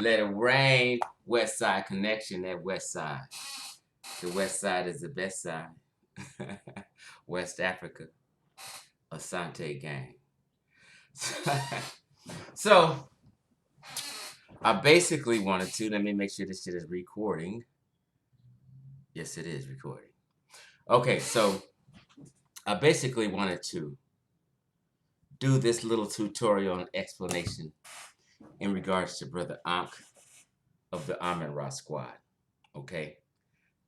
Let it rain. West Side Connection, that West Side. The West Side is the best side. West Africa, Asante Gang. So, I basically wanted to, let me make sure this shit is recording. Yes, it is recording. Okay, so I basically wanted to do this little tutorial and explanation in regards to Brother Ankh of the Amen-Ra Squad. Okay.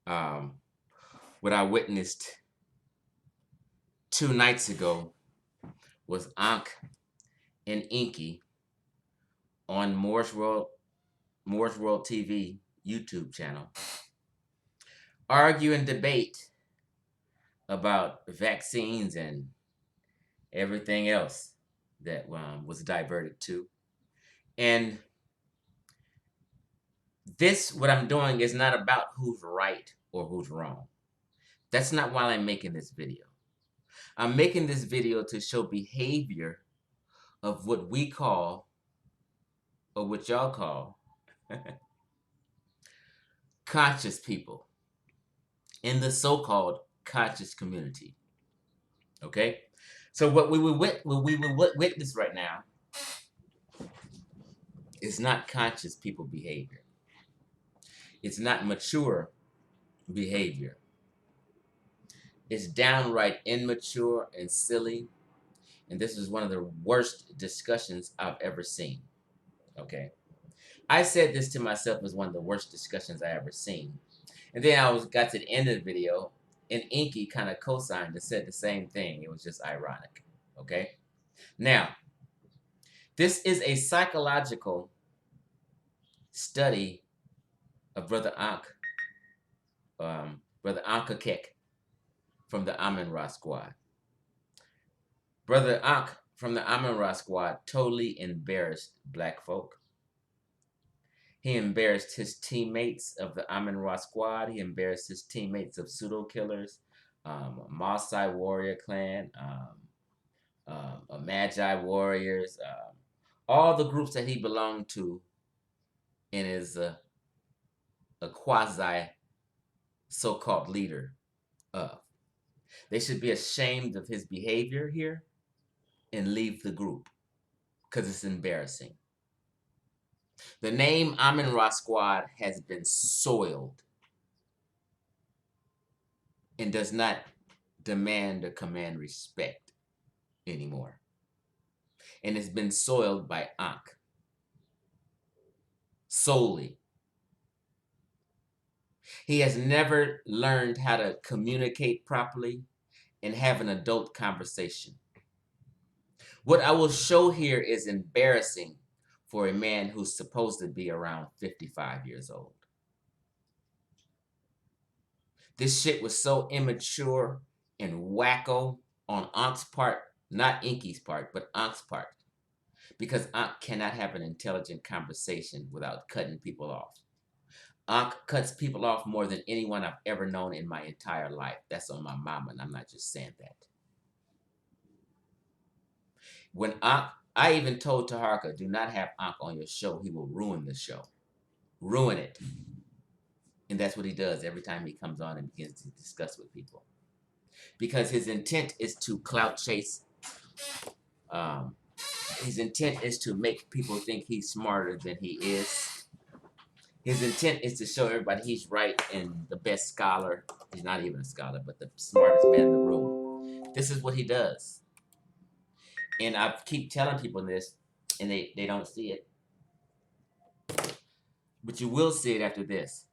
What I witnessed 2 nights ago was Ankh and Inky on Moore's World TV YouTube channel argue and debate about vaccines and everything else that was diverted to. And this, what I'm doing, is not about who's right or who's wrong. That's not why I'm making this video. I'm making this video to show behavior of what we call, or what y'all call, conscious people in the so-called conscious community. Okay? So what we will witness right now is not conscious people behavior. It's not mature behavior. It's downright immature and silly. And this is one of the worst discussions I've ever seen. Okay? I said this to myself was one of the worst discussions I ever seen. And then got to the end of the video, and Inky kind of co-signed and said the same thing. It was just ironic. Okay? Now, this is a psychological study of Brother ANKH, Brother ANKH from the Amen-Ra Squad. Brother ANKH from the Amen-Ra Squad totally embarrassed black folk. He embarrassed his teammates of the Amen-Ra Squad. He embarrassed his teammates of Pseudo Killers, Maasai Warrior Clan, Magi Warriors, all the groups that he belonged to and is a quasi so-called leader of. They should be ashamed of his behavior here and leave the group because it's embarrassing. The name Amen-Ra Squad has been soiled and does not demand or command respect anymore. And it's been soiled by ANKH solely. He has never learned how to communicate properly and have an adult conversation. What I will show here is embarrassing for a man who's supposed to be around 55 years old. This shit was so immature and wacko on ANKH's part, not Inky's part, but ANKH's part. Because ANKH cannot have an intelligent conversation without cutting people off. ANKH cuts people off more than anyone I've ever known in my entire life. That's on my mama, and I'm not just saying that. When ANKH, I even told Taharka, do not have ANKH on your show. He will ruin the show. Ruin it. And that's what he does every time he comes on and begins to discuss with people. Because his intent is to clout chase. His intent is to make people think he's smarter than he is. His intent is to show everybody he's right and the best scholar. He's not even a scholar, but the smartest man in the room. This is what he does. And I keep telling people this, and they don't see it. But you will see it after this.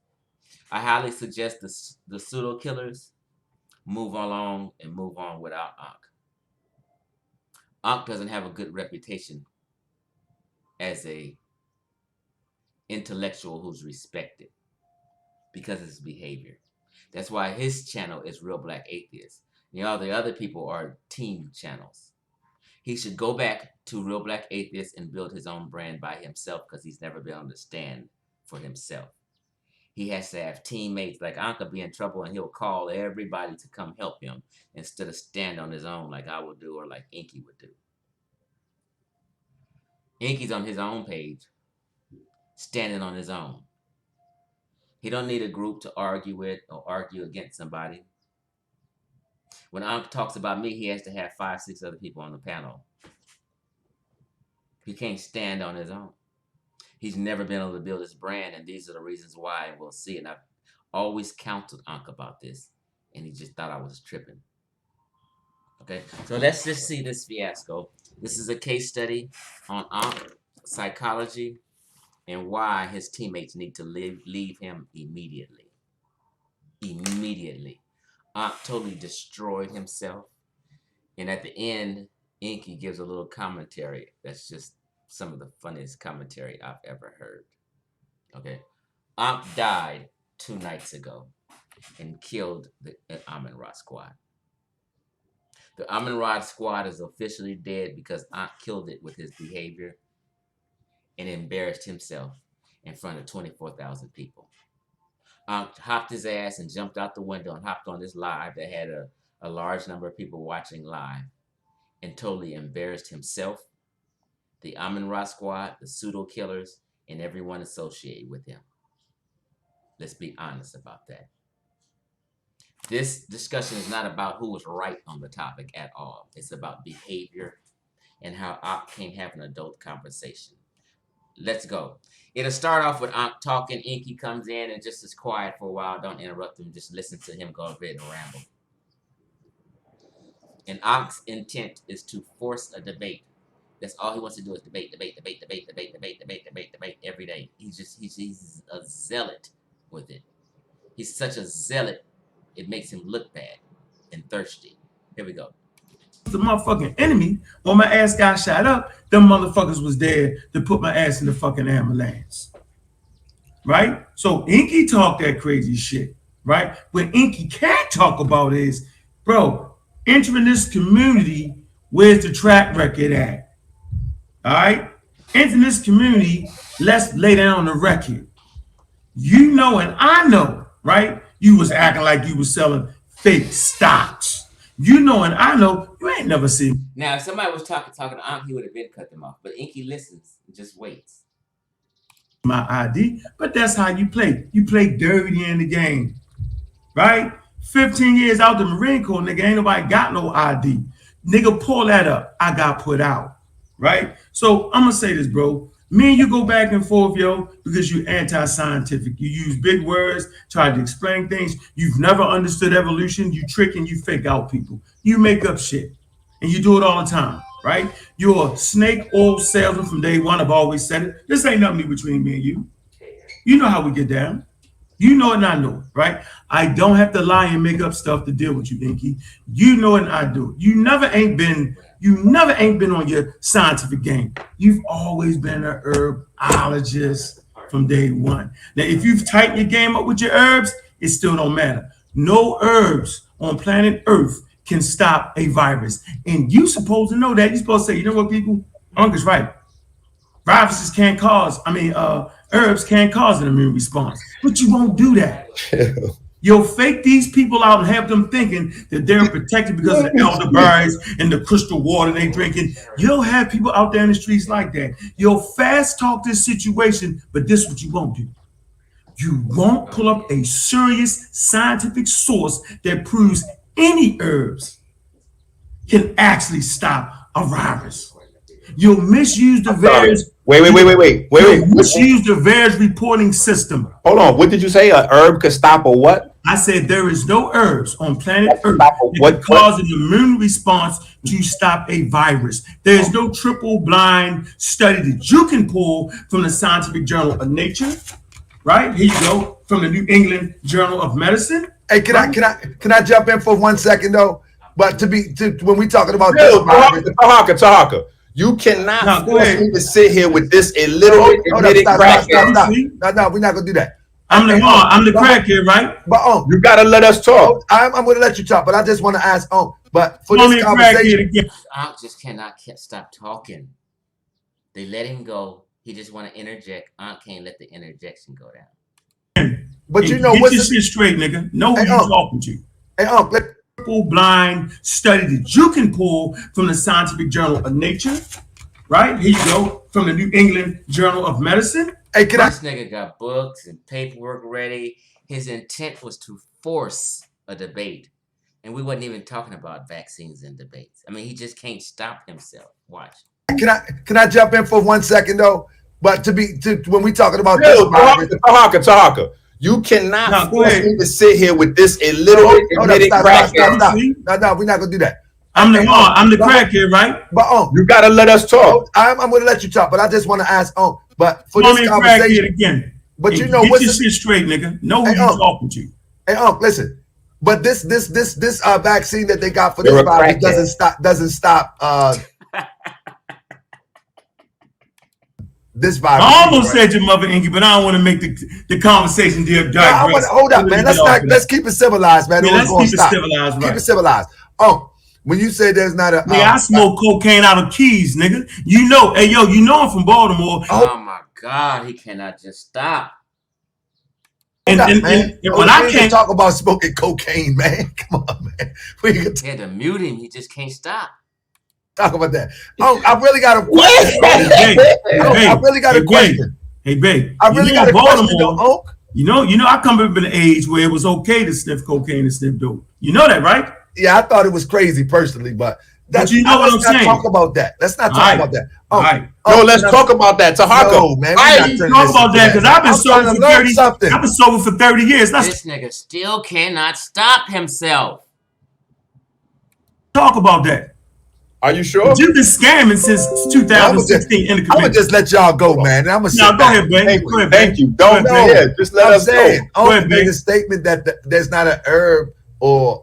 I highly suggest the pseudo killers move along and move on without ANKH. ANKH doesn't have a good reputation as a intellectual who's respected because of his behavior. That's why his channel is Real Black Atheist. You know, the other people are team channels. He should go back to Real Black Atheist and build his own brand by himself because he's never been able to stand for himself. He has to have teammates. Like ANKH will be in trouble and he'll call everybody to come help him instead of stand on his own like I would do or like Inky would do. Inky's on his own page, standing on his own. He don't need a group to argue with or argue against somebody. When Ankh talks about me, he has to have 5, 6 other people on the panel. He can't stand on his own. He's never been able to build his brand, and these are the reasons why, and we'll see. And I've always counseled Ankh about this, and he just thought I was tripping. Okay, so let's just see this fiasco. This is a case study on Ankh psychology and why his teammates need to leave him immediately. Immediately. Ankh totally destroyed himself. And at the end, ANKH gives a little commentary. That's just some of the funniest commentary I've ever heard. Okay. ANKH died 2 nights ago and killed the Amun-Ra squad. The Amun-Ra squad is officially dead because ANKH killed it with his behavior and embarrassed himself in front of 24,000 people. ANKH hopped his ass and jumped out the window and hopped on this live that had a large number of people watching live and totally embarrassed himself, the Amun-Ra squad, the pseudo killers, and everyone associated with him. Let's be honest about that. This discussion is not about who was right on the topic at all. It's about behavior and how ANKH can't have an adult conversation. Let's go. It'll start off with ANKH talking. ANKH comes in and just is quiet for a while. Don't interrupt him. Just listen to him go ahead and ramble. And ANKH's intent is to force a debate. That's all he wants to do is debate every day. He's a zealot with it. He's such a zealot, it makes him look bad and thirsty. Here we go. The motherfucking enemy, when my ass got shot up, them motherfuckers was there to put my ass in the fucking ambulance. Right? So ANKH talk that crazy shit. Right? What ANKH can't talk about is, bro, entering this community, where's the track record at? All right? Entering this community, let's lay down the record. You know and I know, right? You was acting like you was selling fake stocks. You know and I know you ain't never seen. Now, if somebody was talking to ANKH, he would have been cut them off. But ANKH listens and just waits. My ID, but that's how you play. You play dirty in the game, right? 15 years out the Marine Corps, nigga, ain't nobody got no ID. Nigga, pull that up. I got put out, right? So I'm gonna say this, bro. Me and you go back and forth, yo, because you're anti-scientific. You use big words, try to explain things. You've never understood evolution. You trick and you fake out people. You make up shit, and you do it all the time, right? You're a snake oil salesman from day one. I've always said it. This ain't nothing between me and you. You know how we get down. You know it and I know it, right? I don't have to lie and make up stuff to deal with you, ANKH. You know it and I do it. You never ain't been on your scientific game. You've always been an herbologist from day one. Now, if you've tightened your game up with your herbs, it still don't matter. No herbs on planet Earth can stop a virus. And you supposed to know that. You're supposed to say, you know what, people? ANKH's right. Viruses can't cause, herbs can't cause an immune response. But you won't do that. You'll fake these people out and have them thinking that they're protected because of the elderberries and the crystal water they drinking. You'll have people out there in the streets like that. You'll fast talk this situation, but this is what you won't do. You won't pull up a serious scientific source that proves any herbs can actually stop a virus. You'll misuse the VAERS. Wait. Misuse the VAERS reporting system. Hold on. What did you say? A herb could stop a what? I said there is no herbs on planet Earth that can cause an immune response to stop a virus. There is no triple blind study that you can pull from the Scientific Journal of Nature. Right? Here you go. From the New England Journal of Medicine. Hey, can I jump in for 1 second though? But when we talking about Tahaka. You cannot force me to sit here with this illiterate admitted crackhead. No, we're not gonna do that. I'm the crackhead, right? But you gotta let us talk. I'm gonna let you talk, but I just want to ask but for this conversation, ANKH just cannot stop talking. They let him go. He just want to interject. ANKH can't let the interjection go down. But you know what's this shit straight, nigga? Know who you talking to. Hey, triple blind study that you can pull from the Scientific Journal of Nature, right? Here you go, from the New England Journal of Medicine. Hey, can This nigga got books and paperwork ready. His intent was to force a debate. And we wasn't even talking about vaccines and debates. I mean, he just can't stop himself. Watch. can I jump in for 1 second though? But when we talking about this, Tahaka, you cannot force me to sit here with this illiterate admitted crackhead. Stop. No, we're not gonna do that. I'm the crackhead, right? But you gotta let us talk. I'm gonna let you talk, but I just want to ask but for this conversation again. But you know what's your shit straight, nigga. Know who you talking to. Hey, listen. But this vaccine that they got for this virus doesn't stop this virus. I almost said your mother, Inky, but I don't want to make the conversation dear dark. Hold up, man. Let's keep it civilized, man. Yeah, let's keep it civilized, right? Keep it civilized. When you say there's not a I smoke cocaine out of keys, nigga. You know, hey yo, you know I'm from Baltimore. Oh my God, he cannot just stop. And when I can't talk about smoking cocaine, man. Come on, man. We had to mute him. He just can't stop. Talk about that. I really got a question. I really got a question. Hey, babe. I really got a question. You know, I come up in an age where it was okay to sniff cocaine and sniff dope. You know that, right? Yeah, I thought it was crazy personally, but you know what I'm saying. Let's not talk about that. Let's not talk about that. No, let's talk about that. Tahaka. No, man. I talk about that because I've been sober for 30. I've been sober for 30 years. This nigga still cannot stop himself. Talk about that. Are you sure? You've been scamming since 2016 in the community. I'm gonna just let y'all go, man. I'm gonna go ahead, babe. Thank you. Don't go ahead. Just let us go. I made a statement that there's not an herb or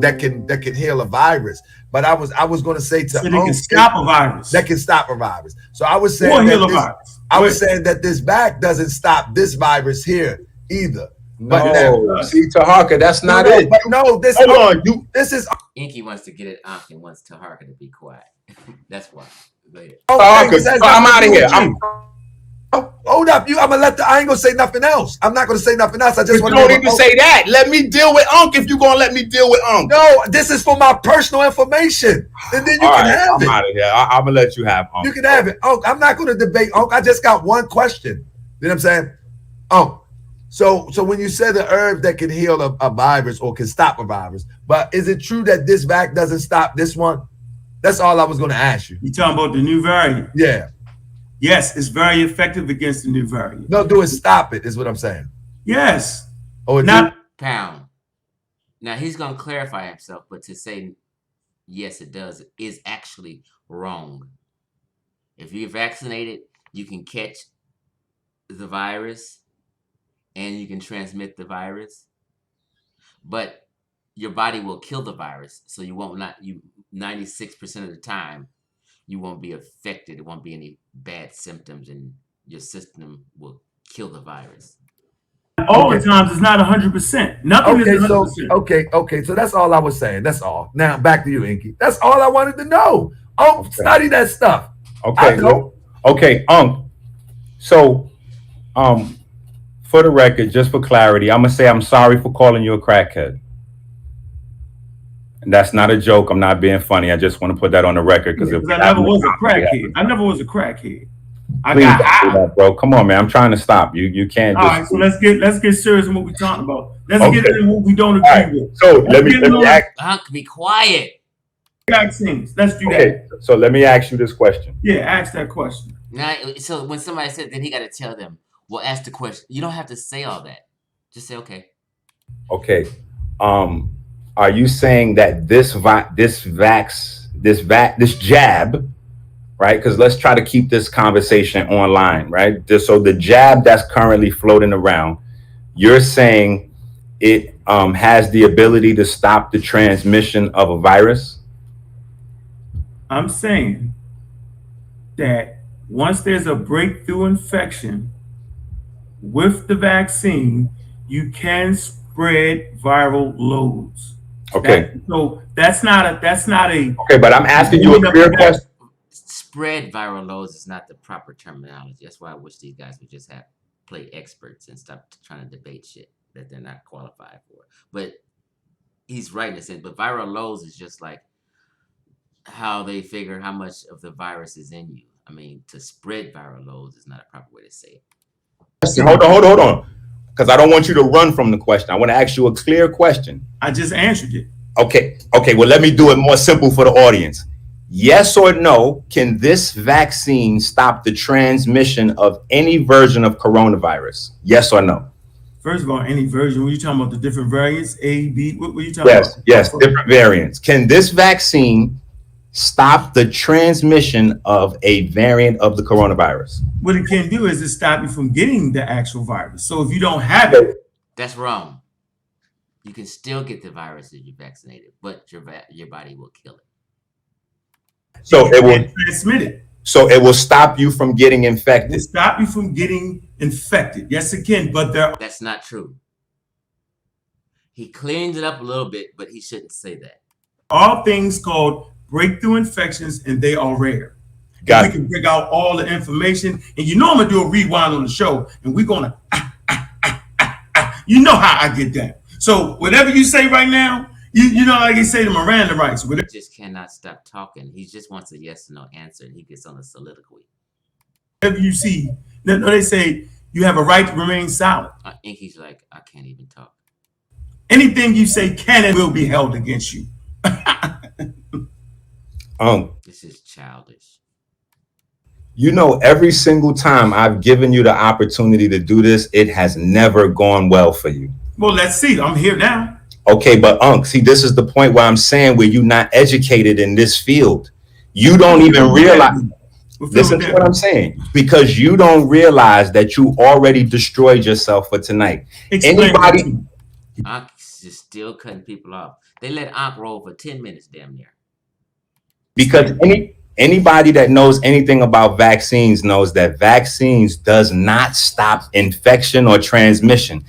that can heal a virus. But I was going to say they can stop a virus. That can stop a virus. So I was saying that this vac doesn't stop this virus here either. No, see, Tahaka, that's not it. But no, this is Inky wants to get it off and wants Tahaka to be quiet. That's why. Tahaka, I'm out of here. Hold up, I ain't gonna say nothing else. I'm not gonna say nothing else. I just want to. Don't even say that. Let me deal with Unc if you're gonna let me deal with Unc. No, this is for my personal information, and then you can have it. I'm out of here. I'm gonna let you have Unc. You can have it, Unc. I'm not gonna debate Unc. I just got one question. You know what I'm saying, Unc? So when you said the herb that can heal a virus or can stop a virus, but is it true that this vac doesn't stop this one? That's all I was gonna ask you. You talking about the new variant? Yeah. Yes, it's very effective against the new variant. No, do it. Stop it, is what I'm saying. Yes. Oh, not pound. Now he's gonna clarify himself, but to say yes, it does is actually wrong. If you're vaccinated, you can catch the virus and you can transmit the virus, but your body will kill the virus, so you won't 96% of the time. You won't be affected. It won't be any bad symptoms, and your system will kill the virus. All the times, it's not 100%. Nothing is 100%. Okay. So that's all I was saying. That's all. Now back to you, Inky. That's all I wanted to know. Study that stuff. Okay, So, for the record, just for clarity, I'm gonna say I'm sorry for calling you a crackhead. And that's not a joke. I'm not being funny. I just want to put that on the record because I never was a crackhead. I never was a crackhead. I got high. Bro, come on, man. I'm trying to stop you. You can't. All right, so let's get serious on what we're talking about. Let's get into what we don't agree with. So let me ask. Unc, be quiet. Vaccines. Let's do that. So let me ask you this question. Yeah, ask that question. Now, so when somebody said, then he got to tell them. Well, ask the question. You don't have to say all that. Just say okay. Okay. Are you saying that this jab, right? Because let's try to keep this conversation online, right? So the jab that's currently floating around, you're saying it has the ability to stop the transmission of a virus? I'm saying that once there's a breakthrough infection with the vaccine, you can spread viral loads. Okay. So that's not a. Okay, but I'm asking you a clear question. Spread viral loads is not the proper terminology. That's why I wish these guys would just play experts and stop trying to debate shit that they're not qualified for. But he's right in a sense. But viral loads is just like how they figure how much of the virus is in you. I mean, to spread viral loads is not a proper way to say it. Hold on. Because I don't want you to run from the question. I want to ask you a clear question. I just answered it. Okay. Well, let me do it more simple for the audience. Yes or no, can this vaccine stop the transmission of any version of coronavirus? Yes or no? First of all, any version, what are you talking about? The different variants, A, B, what are you talking about? Yes, different variants. Can this vaccine stop the transmission of a variant of the coronavirus? What it can do is it stop you from getting the actual virus. So if you don't have it, that's wrong. You can still get the virus if you're vaccinated, but your body will kill it. So it will transmit it. So it will stop you from getting infected. It will stop you from getting infected. Yes, it can, but that's not true. He cleaned it up a little bit, but he shouldn't say that. All things called breakthrough infections, and they are rare. And we can bring out all the information, and you know I'm gonna do a rewind on the show, and we're gonna you know how I get down. So whatever you say right now, you know, like they say the Miranda rights. He just cannot stop talking. He just wants a yes or no answer, and he gets on a soliloquy. Whatever you see, they say you have a right to remain silent. ANKH's like, I can't even talk. Anything you say can and will be held against you. This is childish. You know, every single time I've given you the opportunity to do this, it has never gone well for you. Well, let's see. I'm here now. Okay, but see, this is the point where I'm saying where you're not educated in this field. You don't even realize. Listen to what I'm saying, because you don't realize that you already destroyed yourself for tonight. Anybody? ANKH is still cutting people off. They let ANKH roll for 10 minutes, damn near. Because anybody that knows anything about vaccines knows that vaccines does not stop infection or transmission.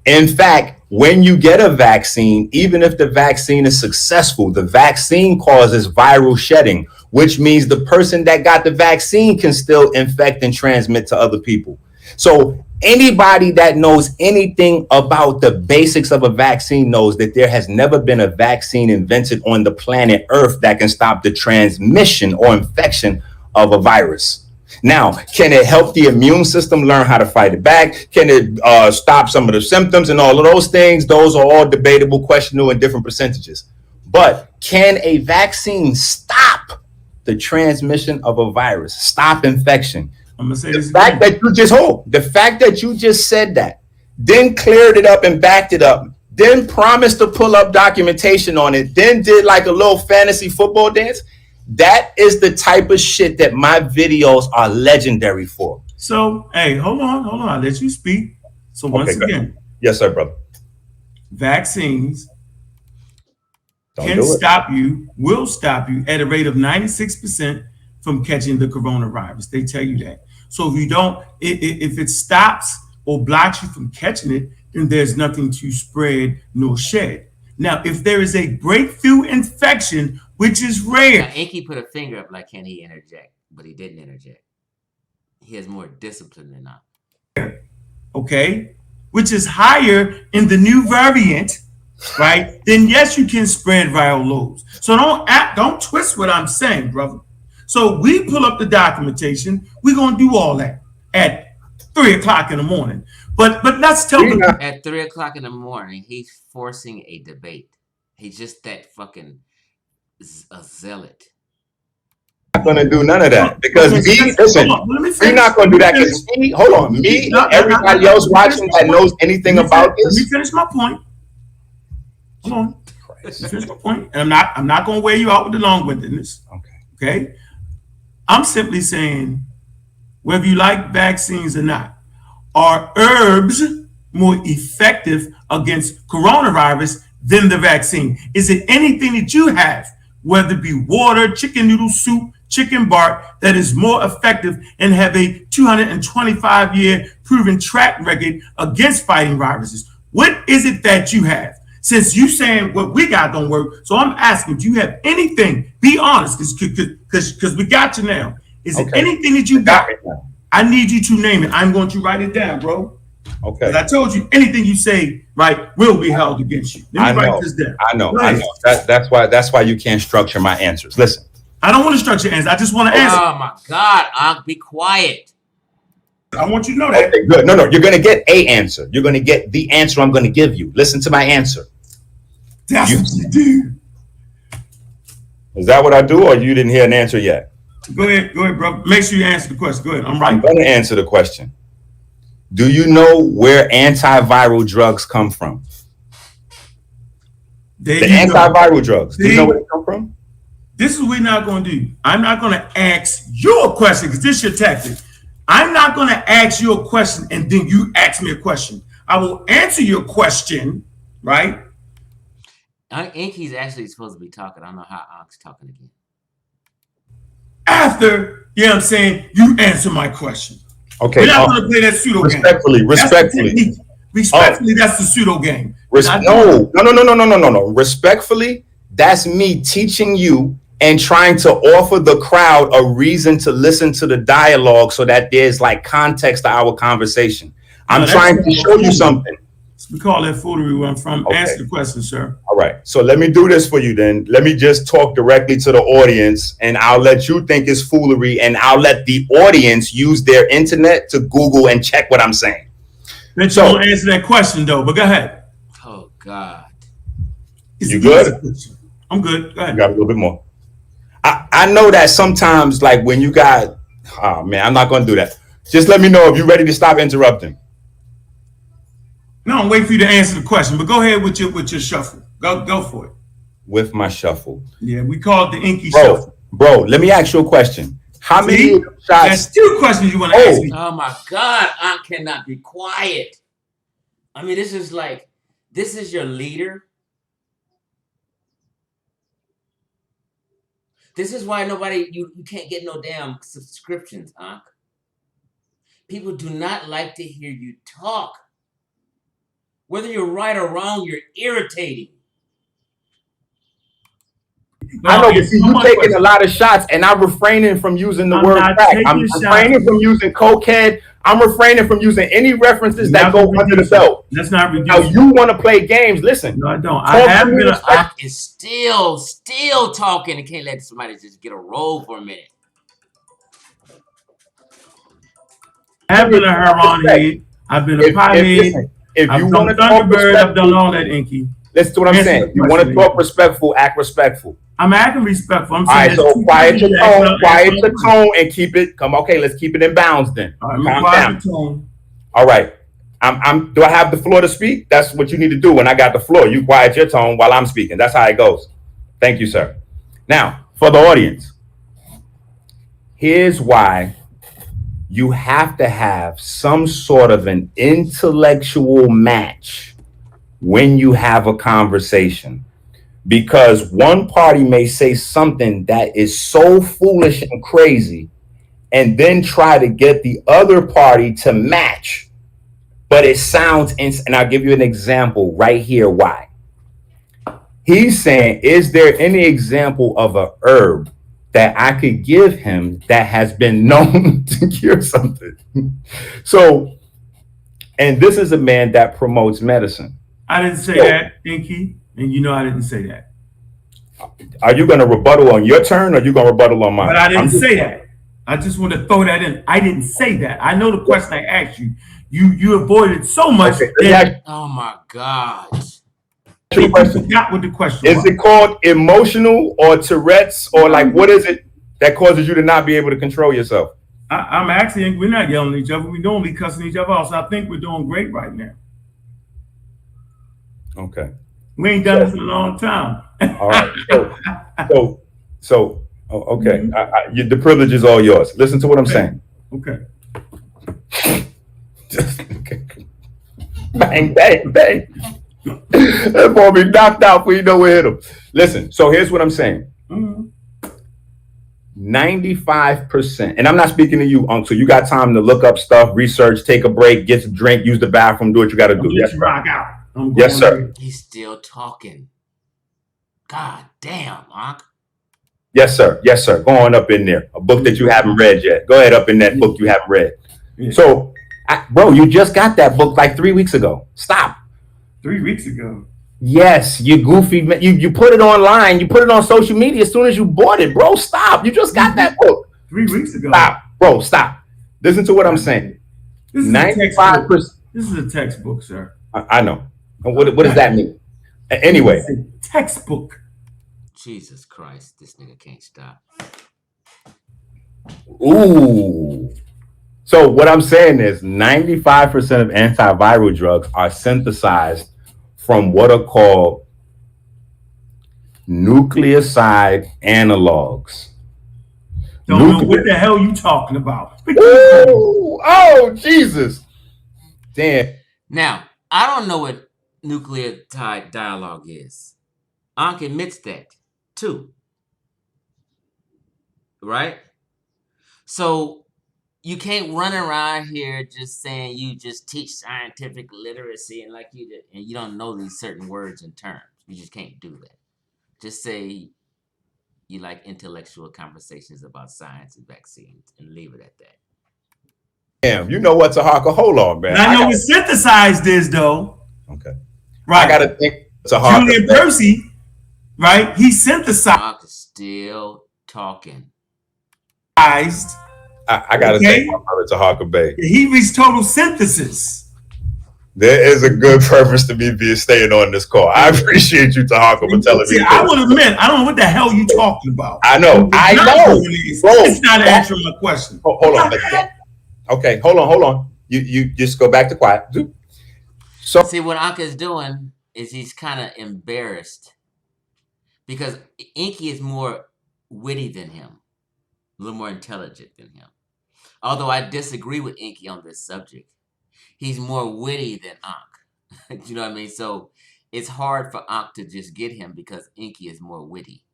In fact, when you get a vaccine, even if the vaccine is successful, the vaccine causes viral shedding, which means the person that got the vaccine can still infect and transmit to other people. So anybody that knows anything about the basics of a vaccine knows that there has never been a vaccine invented on the planet Earth that can stop the transmission or infection of a virus. Now, can it help the immune system learn how to fight it back? Can it stop some of the symptoms and all of those things? Those are all debatable, questionable, and different percentages. But can a vaccine stop the transmission of a virus, stop infection? I'm gonna say the fact that you just said that, then cleared it up and backed it up, then promised to pull up documentation on it, then did like a little fantasy football dance. That is the type of shit that my videos are legendary for. So, hey, hold on. I'll let you speak. So once again. Yes, sir, brother. Vaccines will stop you at a rate of 96% from catching the coronavirus. They tell you that. So if it stops or blocks you from catching it, then there's nothing to spread nor shed. Now, if there is a breakthrough infection, which is rare. Now, ANKH put a finger up like, can he interject? But he didn't interject. He has more discipline than I. Okay, which is higher in the new variant, right? Then yes, you can spread viral loads. So don't twist what I'm saying, brother. So we pull up the documentation. We're gonna do all that at 3 o'clock in the morning. But let's tell them at 3 o'clock in the morning, he's forcing a debate. He's just that fucking a zealot. I'm not gonna do none of that because we're not gonna do that because everybody else watching that knows anything about this. Let me finish my point. Hold on. Let me finish my point. And I'm not gonna wear you out with the long-windedness. Okay. I'm simply saying, whether you like vaccines or not, are herbs more effective against coronavirus than the vaccine? Is it anything that you have, whether it be water, chicken noodle soup, chicken bark, that is more effective and have a 225-year proven track record against fighting viruses? What is it that you have? Since you saying what we got don't work, so I'm asking, do you have anything? Be honest, because we got you now. Is it anything that you got? I need you to name it. I'm going to write it down, bro. Okay. Because I told you, anything you say, right, will be held against you. Let me write this down. I know. That's why you can't structure my answers. Listen, I don't want to structure answer. I just want to answer. Oh my God, Ankh, be quiet. I want you to know that. Okay, good. No, you're going to get a answer. You're going to get the answer I'm going to give you. Listen to my answer. That's what you do. Is that what I do, or you didn't hear an answer yet? Go ahead, bro. Make sure you answer the question. Go ahead. I'm right. I'm going to answer the question. Do you know where antiviral drugs come from? The antiviral drugs. Do you know where they come from? This is what we're not going to do. I'm not going to ask you a question because this is your tactic. I'm not going to ask you a question and then you ask me a question. I will answer your question, right? ANKH's actually supposed to be talking. I don't know how Ankh's talking again. After, you know what I'm saying, you answer my question. Okay. We're not going to play that pseudo game. Respectfully. Respectfully, that's the pseudo game. No. Respectfully, that's me teaching you and trying to offer the crowd a reason to listen to the dialogue so that there's like context to our conversation. I'm trying to show you something. We call that foolery where I'm from. Okay. Ask the question, sir. All right. So let me do this for you then. Let me just talk directly to the audience and I'll let you think it's foolery and I'll let the audience use their internet to Google and check what I'm saying. Then you don't answer that question though, but go ahead. Oh God. You good? I'm good. Go ahead. You got a little bit more. I know that sometimes like when you got, oh man, I'm not going to do that. Just let me know if you're ready to stop interrupting. No, I'm waiting for you to answer the question, but go ahead with your shuffle. Go for it. With my shuffle. Yeah, we call it the ANKH shuffle. Bro, let me ask you a question. How many shots? That's two questions you want to ask me. Oh my God, Ankh cannot be quiet. I mean, this is your leader. This is why you can't get no damn subscriptions, Ankh. People do not like to hear you talk. Whether you're right or wrong, you're irritating. I know, but see, you taking a lot of shots, and I'm refraining from using the word crack. I'm refraining from using cokehead. I'm refraining from using any references that go under the belt. That's not ridiculous. Now you want to play games? Listen. No, I don't. I have been. Ankh is still talking and can't let somebody just get a roll for a minute. I have been a Heron head. I've been a pie head. If you I've want to done Thunderbird, I've done all that, Inky. Listen to what I'm saying. If you want to talk respectful, act respectful. I'm acting respectful. I'm saying all right, so quiet your tone and keep it. Let's keep it in bounds then. All right, quiet your tone. All right. Do I have the floor to speak? That's what you need to do when I got the floor. You quiet your tone while I'm speaking. That's how it goes. Thank you, sir. Now, for the audience, here's why you have to have some sort of an intellectual match when you have a conversation, because one party may say something that is so foolish and crazy and then try to get the other party to match, but it sounds and I'll give you an example right here why. He's saying, is there any example of a herb that I could give him that has been known to cure something? So, and this is a man that promotes medicine. I didn't say that, Inky, and you know I didn't say that. Are you going to rebuttal on your turn, or are you going to rebuttal on mine? But I didn't say that. I just want to throw that in. I didn't say that. I know the question I asked you. You avoided so much. Okay, oh my God. You forgot what the question was. Is it called emotional or Tourette's, or like what is it that causes you to not be able to control yourself? I'm actually, we're not yelling at each other. We're normally cussing each other out. So I think we're doing great right now. Okay. We ain't done this in a long time. All right. So okay. Mm-hmm. The privilege is all yours. Listen to what I'm saying. Okay. Bang, bang, bang. That boy be knocked out before you know where hit him. Listen, so here's what I'm saying. 95%, and I'm not speaking to you, Uncle. So you got time to look up stuff, research, take a break, get a drink, use the bathroom, do what you got to do. Yes, rock out. Yes, sir. He's still talking. God damn, Unc. Yes, sir. Yes, sir. Go on up in there. A book that you haven't read yet. Go ahead up in that book you haven't read. Yeah. So, bro, you just got that book like 3 weeks ago. Stop. 3 weeks ago. Yes, you goofy. You put it online. You put it on social media as soon as you bought it, bro. Stop. You just got that book. 3 weeks ago. Stop, bro. Stop. Listen to what I'm saying. This is a 95%. textbook. This is a textbook, sir. I know. What does that mean? Anyway. It's a textbook. Jesus Christ, this nigga can't stop. Ooh. So what I'm saying is 95% of antiviral drugs are synthesized from what are called nucleoside analogs. Don't know what the hell you talking about. Ooh, oh, Jesus. Damn. Now, I don't know what nucleotide dialogue is. ANKH admits that, too. Right? So, you can't run around here just saying you just teach scientific literacy and and you don't know these certain words and terms. You just can't do that. Just say you like intellectual conversations about science and vaccines and leave it at that. Damn, you know what, Tahaka? Hold on, man. And I know what synthesized is, though. Okay. Right. I got to think Tahaka. Julian Percy, right? He synthesized. Mark is still talking. I got to think my brother Tahaka Bay. He reached total synthesis. There is a good purpose to me staying on this call. I appreciate you, Tahaka, for telling me. I will admit, I don't know what the hell you talking about. I know. Bro, it's not answering my question. Hold on. Okay, hold on. You just go back to quiet. So see, what ANKH is doing is he's kind of embarrassed because ANKH is more witty than him, a little more intelligent than him. Although I disagree with ANKH on this subject, he's more witty than ANKH. You know what I mean? So it's hard for ANKH to just get him because ANKH is more witty.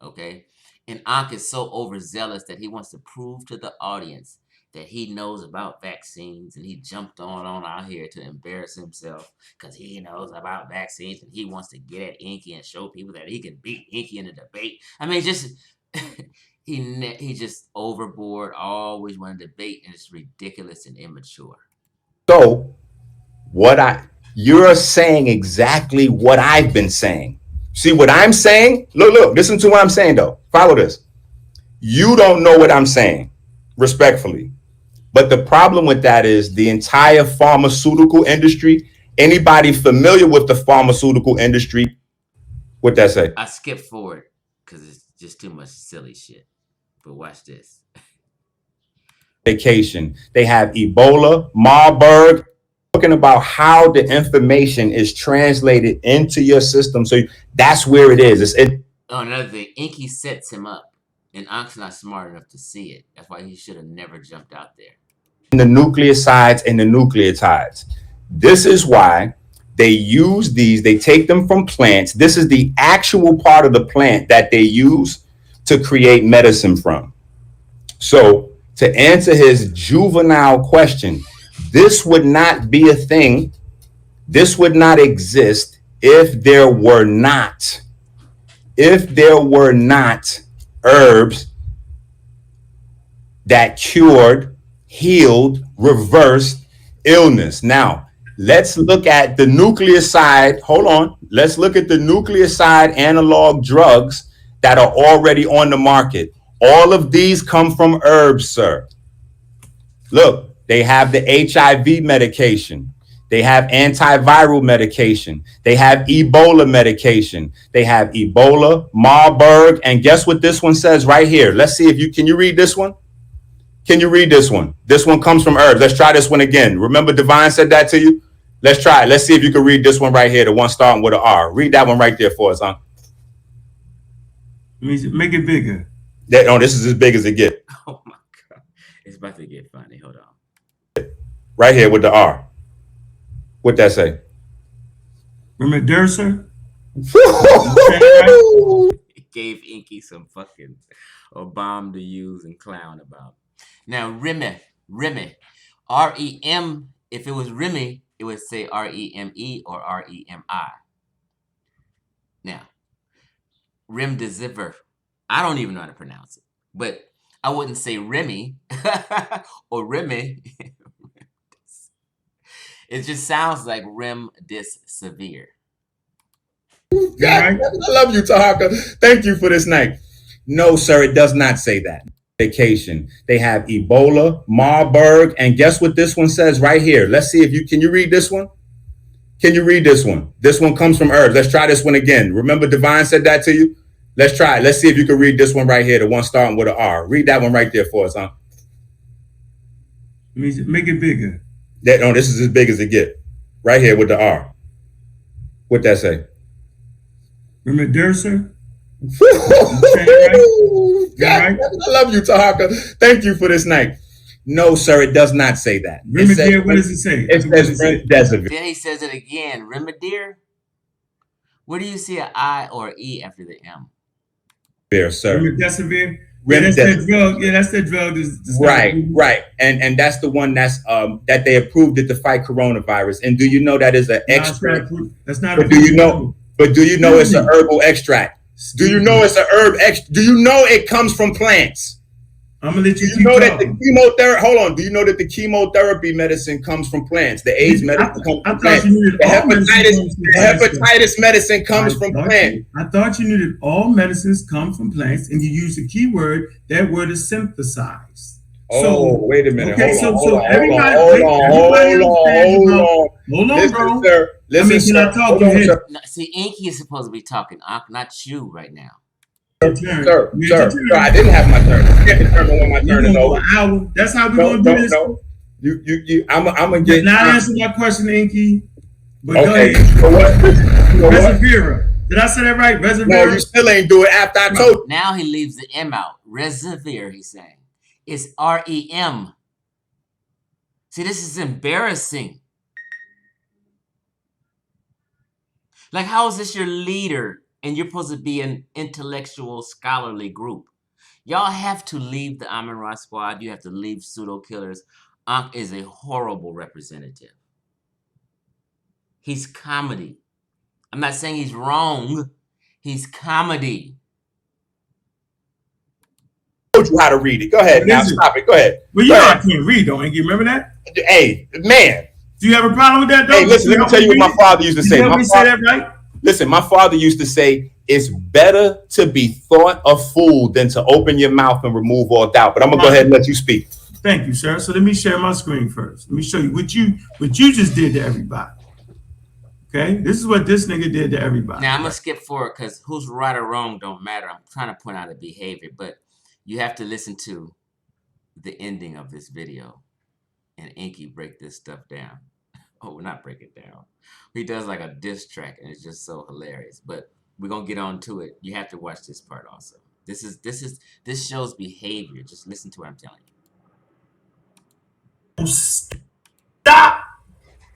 Okay, and ANKH is so overzealous that he wants to prove to the audience that he knows about vaccines, and he jumped on out here to embarrass himself because he knows about vaccines and he wants to get at ANKH and show people that he can beat ANKH in a debate. I mean, just he just overboard, always want to debate, and it's ridiculous and immature. So you're saying exactly what I've been saying. See what I'm saying? Look, listen to what I'm saying though. Follow this. You don't know what I'm saying, respectfully. But the problem with that is the entire pharmaceutical industry, anybody familiar with the pharmaceutical industry, what'd that say? I skipped forward because it's just too much silly shit. But watch this. Vacation. They have Ebola, Marburg, talking about how the information is translated into your system. So that's where it is. Another thing, ANKH sets him up, and ANKH's not smart enough to see it. That's why he should have never jumped out there. The nucleosides and the nucleotides. This is why they use these. They take them from plants. This is the actual part of the plant that they use to create medicine from. So to answer his juvenile question, this would not be a thing. This would not exist if there were not herbs that cured, healed, reversed illness. Now, let's look at the nucleoside. Hold on. Let's look at the nucleoside analog drugs that are already on the market. All of these come from herbs, sir. Look, they have the HIV medication. They have antiviral medication. They have Ebola medication. They have Ebola, Marburg, and guess what this one says right here? Let's see if can you read this one? Can you read this one? This one comes from herbs. Let's try this one again. Remember Divine said that to you? Let's try it. Let's see if you can read this one right here, the one starting with an R. Read that one right there for us, huh? Make it bigger. This is as big as it gets. Oh my God. It's about to get funny. Hold on. Right here with the R. What'd that say? Remember Durser? It gave ANKH some fucking bomb to use and clown about. Now, Remy, R-E-M, if it was Remy, it would say R-E-M-E or R-E-M-I. Now, remdesivir, I don't even know how to pronounce it, but I wouldn't say Remy or Remy. It just sounds like remdesivir. God, Right? I love you, Tahaka. Thank you for this night. No, sir, it does not say that. Vacation. They have Ebola, Marburg, and guess what this one says right here? Let's see if you can you read this one? Can you read this one? This one comes from herbs. Let's try this one again. Remember Divine said that to you? Let's try it. Let's see if you can read this one right here, the one starting with an R. Read that one right there for us, huh? Make it bigger. No, this is as big as it get. Right here with the R. What that say? Remember Durser? God, right? I love you, Tahaka. Thank you for this night. No, sir, it does not say that. Remedier, what does it say? It says remdesivir. Then he says it again. Remedier? Where do you see an I or an E after the M? There, sir. Remdesivir? Yeah, that's that drug. Yeah, that's that drug. Right. And that's the one that's that they approved it to fight coronavirus. And do you know that is an extract? That's not. But do you know? But do you know it's an herbal extract? Do you know it's an herb do you know it comes from plants? I'm gonna let you. Do you know that the chemotherapy? Hold on. Do you know that the chemotherapy medicine comes from plants? The AIDS medicine comes from plants. The hepatitis medicine comes from plants. I thought you knew that all medicines come from plants, and you use the key word. That word is synthesized. Oh, wait a minute. Okay, hold on, bro. Sir. Listen, can I talk to him? See, ANKH is supposed to be talking, not you right now. Sir, I didn't have my turn. I can't determine when my turn is over. That's how we're going to do this. No. I'm gonna get. Not answer my question, ANKH. But okay. For what? Resevera. Did I say that right? Resevera. No, you still ain't do it after I told you. Now he leaves the M out. Resevere, he's saying. It's REM. See, this is embarrassing. Like, how is this your leader and you're supposed to be an intellectual, scholarly group? Y'all have to leave the Amun-Ra squad. You have to leave pseudo killers. ANKH is a horrible representative. He's comedy. I'm not saying he's wrong. He's comedy. I told you how to read it. Go ahead now. Stop it. Go ahead. Well, you know I can't read, though. You remember that? Hey, man. Do you have a problem with that, though? Hey, listen, let me tell you what my father used to say. Say that right? Listen, my father used to say, it's better to be thought a fool than to open your mouth and remove all doubt. But I'm going to go ahead and let you speak. Thank you, sir. So let me share my screen first. Let me show you what you just did to everybody. Okay? This is what this nigga did to everybody. Now, I'm going to skip forward because who's right or wrong don't matter. I'm trying to point out a behavior, but you have to listen to the ending of this video and ANKH break this stuff down. Oh, not break it down. He does like a diss track, and it's just so hilarious. But we're gonna get on to it. You have to watch this part also. This shows behavior. Just listen to what I'm telling you. Stop,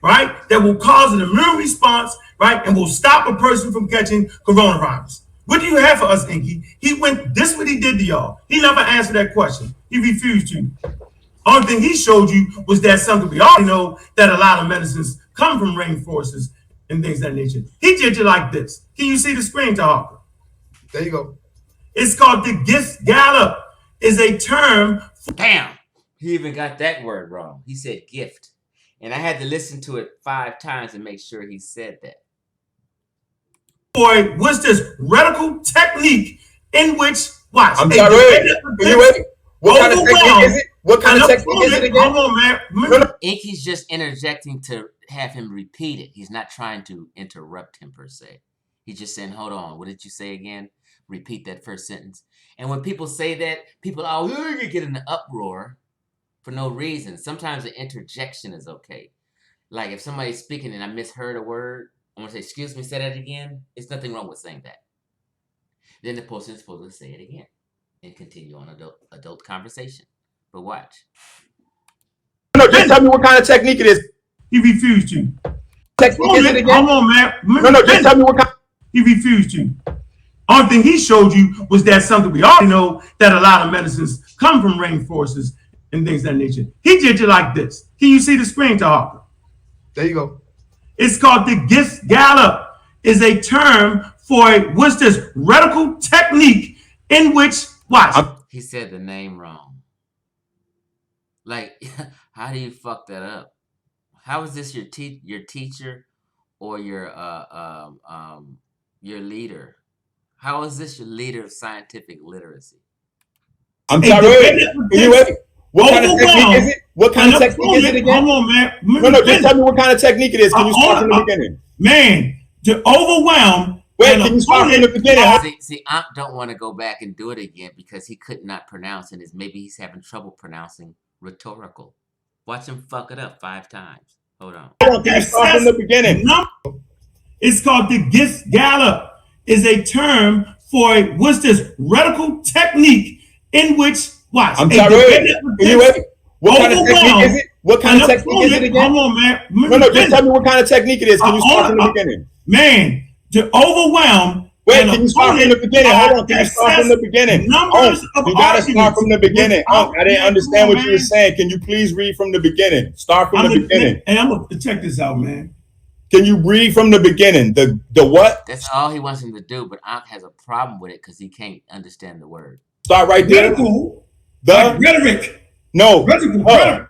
right? That will cause an immune response, right, and will stop a person from catching coronavirus. What do you have for us, ANKH? This is what he did to y'all. He never answered that question. He refused to. Only thing he showed you was that something we already know, that a lot of medicines come from rainforests and things of that nature. He did you like this. Can you see the screen, Tahaka? There you go. It's called the gift gallop. Is a term. Damn! He even got that word wrong. He said gift. And I had to listen to it 5 times to make sure he said that. Boy, what's this radical technique in which, watch. I'm sorry, wait. What kind of technique is it? What kind of technique is it again? Come on, man. ANKH's just interjecting to have him repeat it. He's not trying to interrupt him per se. He's just saying, hold on, what did you say again? Repeat that first sentence. And when people say that, people get in an uproar for no reason. Sometimes an interjection is okay. Like if somebody's speaking and I misheard a word, I'm going to say, excuse me, say that again. There's nothing wrong with saying that. Then the person is supposed to say it again and continue on adult conversation. But watch. No, just tell me what kind of technique it is. He refused to. Technique is it again? Come on, man. No, just tell me what kind. He refused to. Only thing he showed you was that something we already know, that a lot of medicines come from rainforests and things of that nature. He did you like this. Can you see the screen, Tahaka? There you go. It's called the gift gallop. Is a term for what's this radical technique in which, watch. He said the name wrong. Like, how do you fuck that up? How is this your teacher or your your leader. How is this your leader of scientific literacy? I'm sorry. What kind of technique is it? What kind of technique is it again? Hold on, man. No, just tell me what kind of technique it is. Can you start from the beginning? Man, to overwhelm. Wait, can you start from the beginning? See, Ankh don't want to go back and do it again because he could not pronounce, and maybe he's having trouble pronouncing rhetorical. Watch him fuck it up 5 times. Hold on. Can you start from the beginning? It's called the Gist Gallop. Is a term for what's this radical technique in which I'm sorry. What kind of technique is it? What kind of technique is it again? Come on, man. No, just tell me what kind of technique it is. Can you start from the beginning? Man, to overwhelm. Wait, can you start from the beginning? Hold on, can you start from the beginning? You gotta start from the beginning. I didn't understand what you were saying. Can you please read from the beginning? Start from the beginning. Hey, I'm gonna check this out, man. Can you read from the beginning? The what? That's all he wants him to do, but Ankh has a problem with it because he can't understand the word. Start right there. Like rhetoric. No. Rhetoric.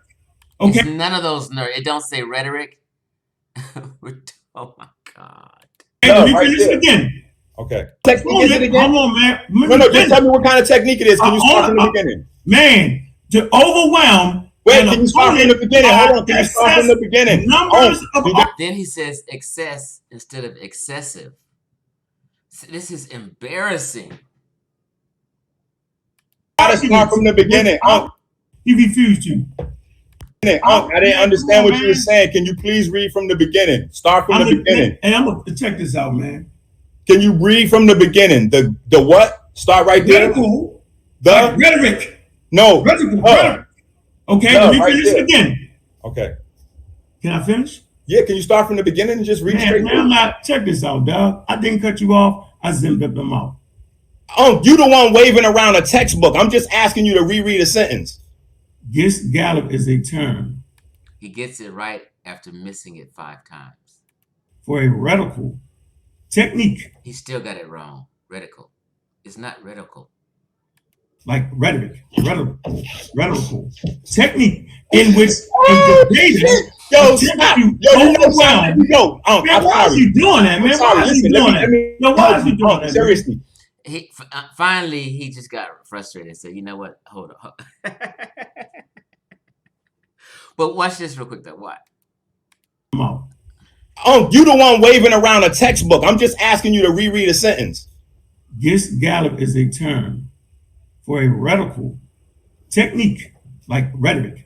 Okay. It's none of those nerds. It don't say rhetoric. Oh my God. Hey, let me finish it again. Okay. Technique is it again? Come on, man. No, just tell me what kind of technique it is. Can you start from the beginning? Man, to overwhelm. Wait, can you start from the beginning? Hold on, can you start from the beginning? Then he says excess instead of excessive. This is embarrassing. Gotta start from the beginning. He refused to. I didn't understand what you were saying. Can you please read from the beginning? Start from the beginning. Hey, I'm gonna check this out, man. Can you read from the beginning? The what? Start right there. The rhetoric. No. Rhetoric. Okay, let me finish it again. Okay. Can I finish? Yeah, can you start from the beginning and just read straight? Man, check this out, dog. I didn't cut you off. I zipped up them out. Oh, you the one waving around a textbook. I'm just asking you to reread a sentence. Gist Gallop is a term. He gets it right after missing it 5 times. For a radical technique. He still got it wrong. Radical. It's not radical. Like rhetoric. Radical technique in which a debate. Yo, stop. Yo, man, why are you doing that, man? Why are you doing that? Yo, why are you doing that? Seriously. Finally, he just got frustrated and said, you know what? Hold on. But watch this real quick, though. What? Come on. Oh, you the one waving around a textbook. I'm just asking you to reread a sentence. Gist Gallop is a term for a radical technique, like rhetoric,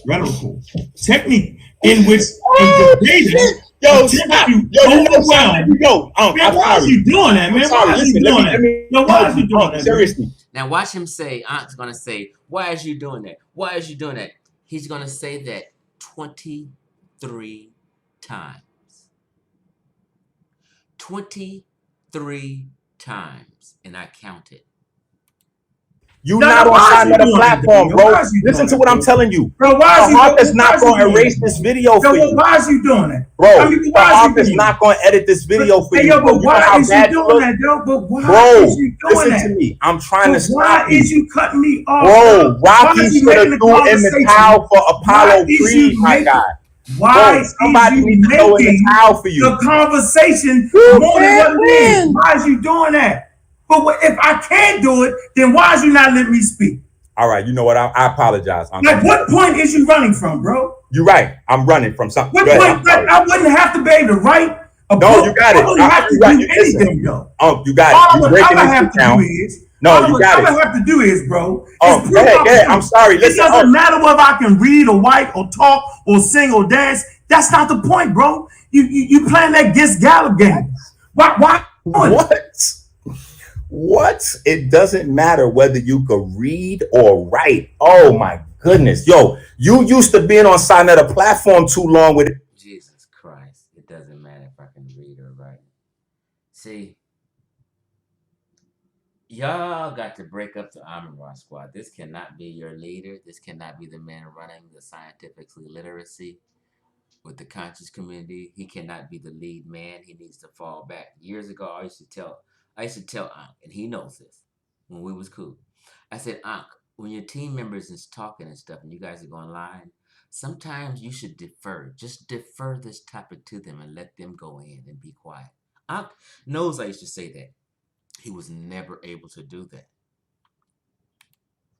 radical technique in which a debater. Yo, stop. Yo, man, why are you doing that, man? Why are you doing that? Yo, why are you doing that? Seriously. Now watch him say, Aunt's going to say, why is you doing that? Why is you doing that? He's going to say that 23 times. 23 times. And I counted. You're not on side of the platform, bro. Listen to what I'm telling you. Bro, why is the Hawk is not going to erase this video for you. Why is you doing that? Bro, the Hawk is not going to edit this video for you. But why is you doing that, though? But why is you doing that? Listen to me. I'm trying to stop you. Why is you cutting me off? Bro, Rocky should have threw in the towel for Apollo Creed, my guy. Why is somebody needs to throw in the towel for you? The conversation more than what it is. Why is you doing that? But if I can't do it, then why is you not letting me speak? All right, you know what? I apologize. Like, what point is you running from, bro? You're right. I'm running from something. What point? I wouldn't have to be able to write a book. No, you got it. I wouldn't have to do anything, though. Oh, you got it. All I have to do is, no, you got it. All I have to do is, bro. Oh, yeah, I'm sorry. It doesn't matter whether I can read or write or talk or sing or dance. That's not the point, bro. You playing that Gist Gallop game. Why? What? It doesn't matter whether you could read or write. Oh my goodness. Yo, you used to being on side of the platform too long with it. Jesus Christ. It doesn't matter if I can read or write. See, y'all got to break up the Armor Squad. This cannot be your leader. This cannot be the man running the scientific literacy with the conscious community. He cannot be the lead man. He needs to fall back. Years ago, I used to tell Ankh, and he knows this, when we was cool. I said, Ankh, when your team members is talking and stuff and you guys are going live, sometimes you should defer. Just defer this topic to them and let them go in and be quiet. Ankh knows I used to say that. He was never able to do that.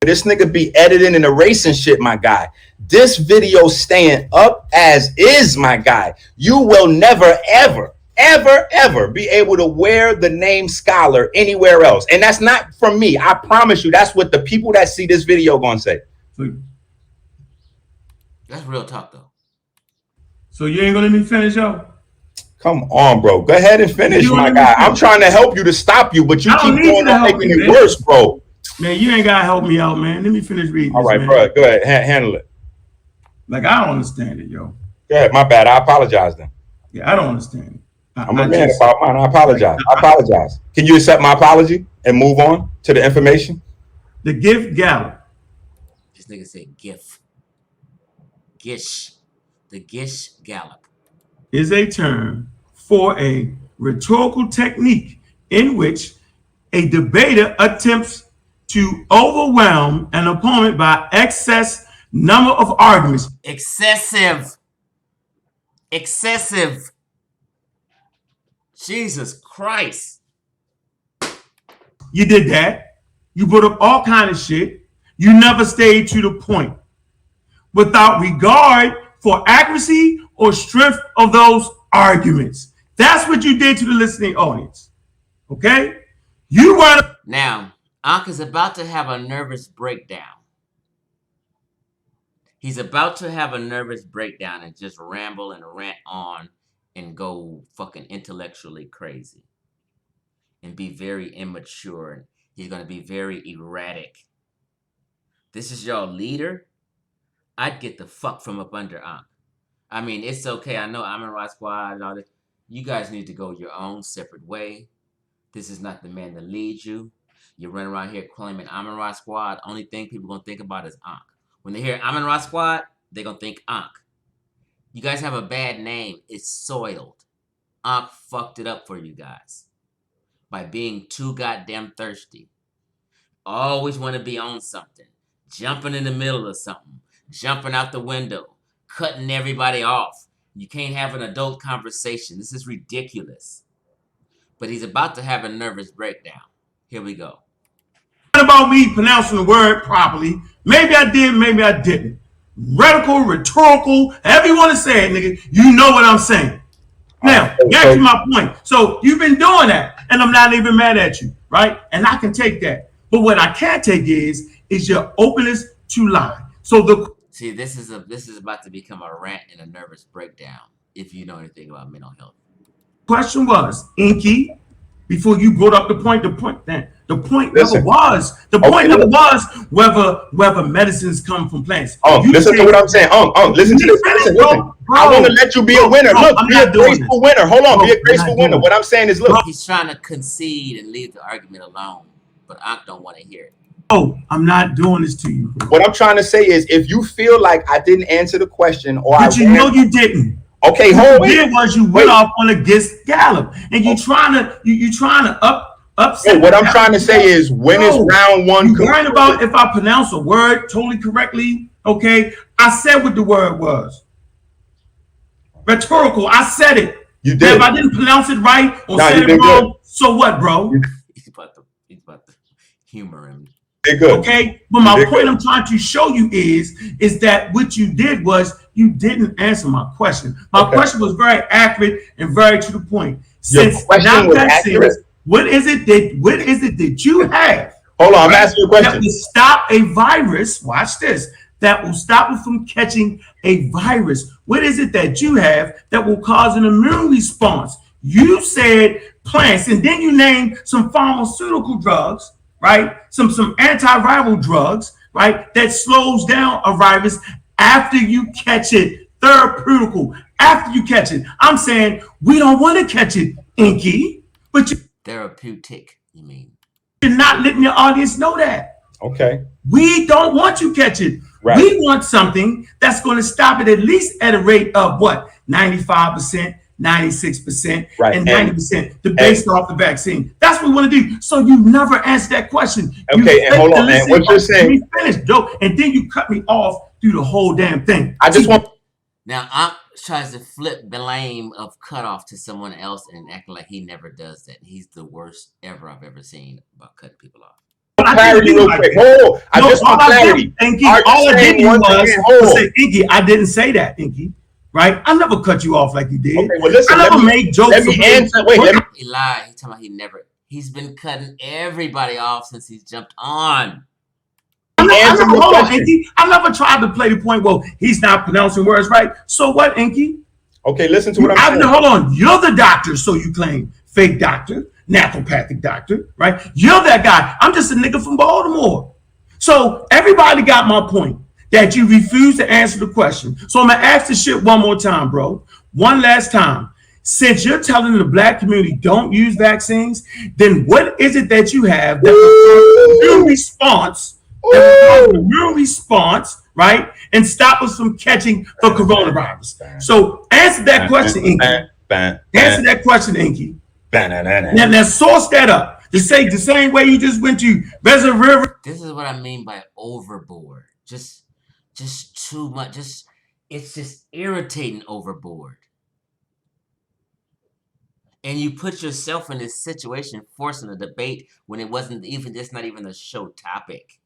This nigga be editing and erasing shit, my guy. This video staying up as is, my guy. You will never, ever, ever, ever be able to wear the name scholar anywhere else. And that's not from me. I promise you, that's what the people that see this video gonna say. That's real talk, though. So you ain't gonna let me finish, yo? Come on, bro. Go ahead and finish, my guy. I'm trying to help you to stop you, but you keep going on making it worse, bro. Man, you ain't gotta help me out, man. Let me finish reading. All right, bro. Go ahead. Handle it. Like, I don't understand it, yo. Go ahead. My bad. I apologize then. Yeah, I don't understand it. I'm a man about mine. I apologize. I apologize. Can you accept my apology and move on to the information? The gift gallop. This nigga said gif. Gish. The Gish gallop is a term for a rhetorical technique in which a debater attempts to overwhelm an opponent by excess number of arguments. Excessive. Jesus Christ. You did that. You brought up all kind of shit. You never stayed to the point without regard for accuracy or strength of those arguments. That's what you did to the listening audience. Okay? You want to. Now, Ankh is about to have a nervous breakdown. He's about to have a nervous breakdown and just ramble and rant on and go fucking intellectually crazy and be very immature. He's going to be very erratic. This is your leader? I'd get the fuck from up under Ankh. I mean, it's okay. I know I'm in Rock Squad and all this. You guys need to go your own separate way. This is not the man to lead you. You run around here claiming I'm in Rock Squad. Only thing people going to think about is Ankh. When they hear I'm in Rock Squad, they're going to think Ankh. You guys have a bad name. It's soiled. Ankh fucked it up for you guys by being too goddamn thirsty. Always want to be on something. Jumping in the middle of something. Jumping out the window. Cutting everybody off. You can't have an adult conversation. This is ridiculous. But he's about to have a nervous breakdown. Here we go. About me pronouncing the word properly. Maybe I did, maybe I didn't. Rhetorical, however you want to say it, nigga. You know what I'm saying. Now, back to my point. So you've been doing that, and I'm not even mad at you, right? And I can take that. But what I can't take is your openness to lie. So see, this is about to become a rant and a nervous breakdown. If you know anything about mental health. Question was, Inky, before you brought up the point never was whether medicines come from plants. Listen to what I'm saying. Listen to this. Listen. I want to let you be a winner. Look, be a graceful winner. Hold on, be a graceful winner. What I'm saying is, look. He's trying to concede and leave the argument alone, but Ankh don't want to hear it. Oh, I'm not doing this to you, bro. What I'm trying to say is, if you feel like I didn't answer the question, but you know you didn't. Okay, hold on. You went off on a gift gallop, and you trying to upset. What I'm trying to say is, when is round one? You worrying about if I pronounce a word totally correctly? Okay, I said what the word was. Rhetorical. I said it. You did. If I didn't pronounce it right or said it wrong, so what, bro? He's about to humor him. Good. Okay, but my point I'm trying to show you is that what you did was you didn't answer my question. My question was very accurate and very to the point. Since now that sense, what is it that you have? Hold on, I'm asking you a question. That will stop a virus. Watch this. That will stop it from catching a virus. What is it that you have that will cause an immune response? You said plants, and then you named some pharmaceutical drugs. Right? Some antiviral drugs, right? That slows down a virus after you catch it. Therapeutical, after you catch it. I'm saying we don't want to catch it, Inky. But therapeutic, you mean? You're not letting your audience know that. Okay. We don't want you to catch it. Right. We want something that's going to stop it at least at a rate of what? 95%. 96%, right, and 90% based off the vaccine. That's what we want to do. So you never answered that question. Okay, and hold on, man. What you're saying? Let me finish, Joe, and then you cut me off through the whole damn thing. I just want. Now, tries to flip blame of cutoff to someone else and acting like he never does that. He's the worst ever I've ever seen about cutting people off. Clarity real quick. Hold, I just want clarity. All I did was say, Inky, I didn't say that, Inky. Right? I never cut you off like you did. Okay, well, listen, I never made jokes. Let me answer. Wait, let me. He lied. He's talking about he never. He's been cutting everybody off since he's jumped on. Hold on, Inky. I never tried to play the point. Well, he's not pronouncing words right. So what, Inky? Okay, listen to what I'm saying. Hold on. You're the doctor, so you claim. Fake doctor, naturopathic doctor, right? You're that guy. I'm just a nigga from Baltimore. So everybody got my point that you refuse to answer the question. So I'm going to ask this shit one more time, bro. One last time. Since you're telling the black community don't use vaccines, then what is it that you have that will immune response, right? And stop us from catching the coronavirus. So answer that question, Inky. Answer that question, Inky. Now source that up. Just say the same way you just went to Reservoir River. This is what I mean by overboard. Just too much. It's just irritating overboard. And you put yourself in this situation, forcing a debate when it wasn't even. It's not even a show topic.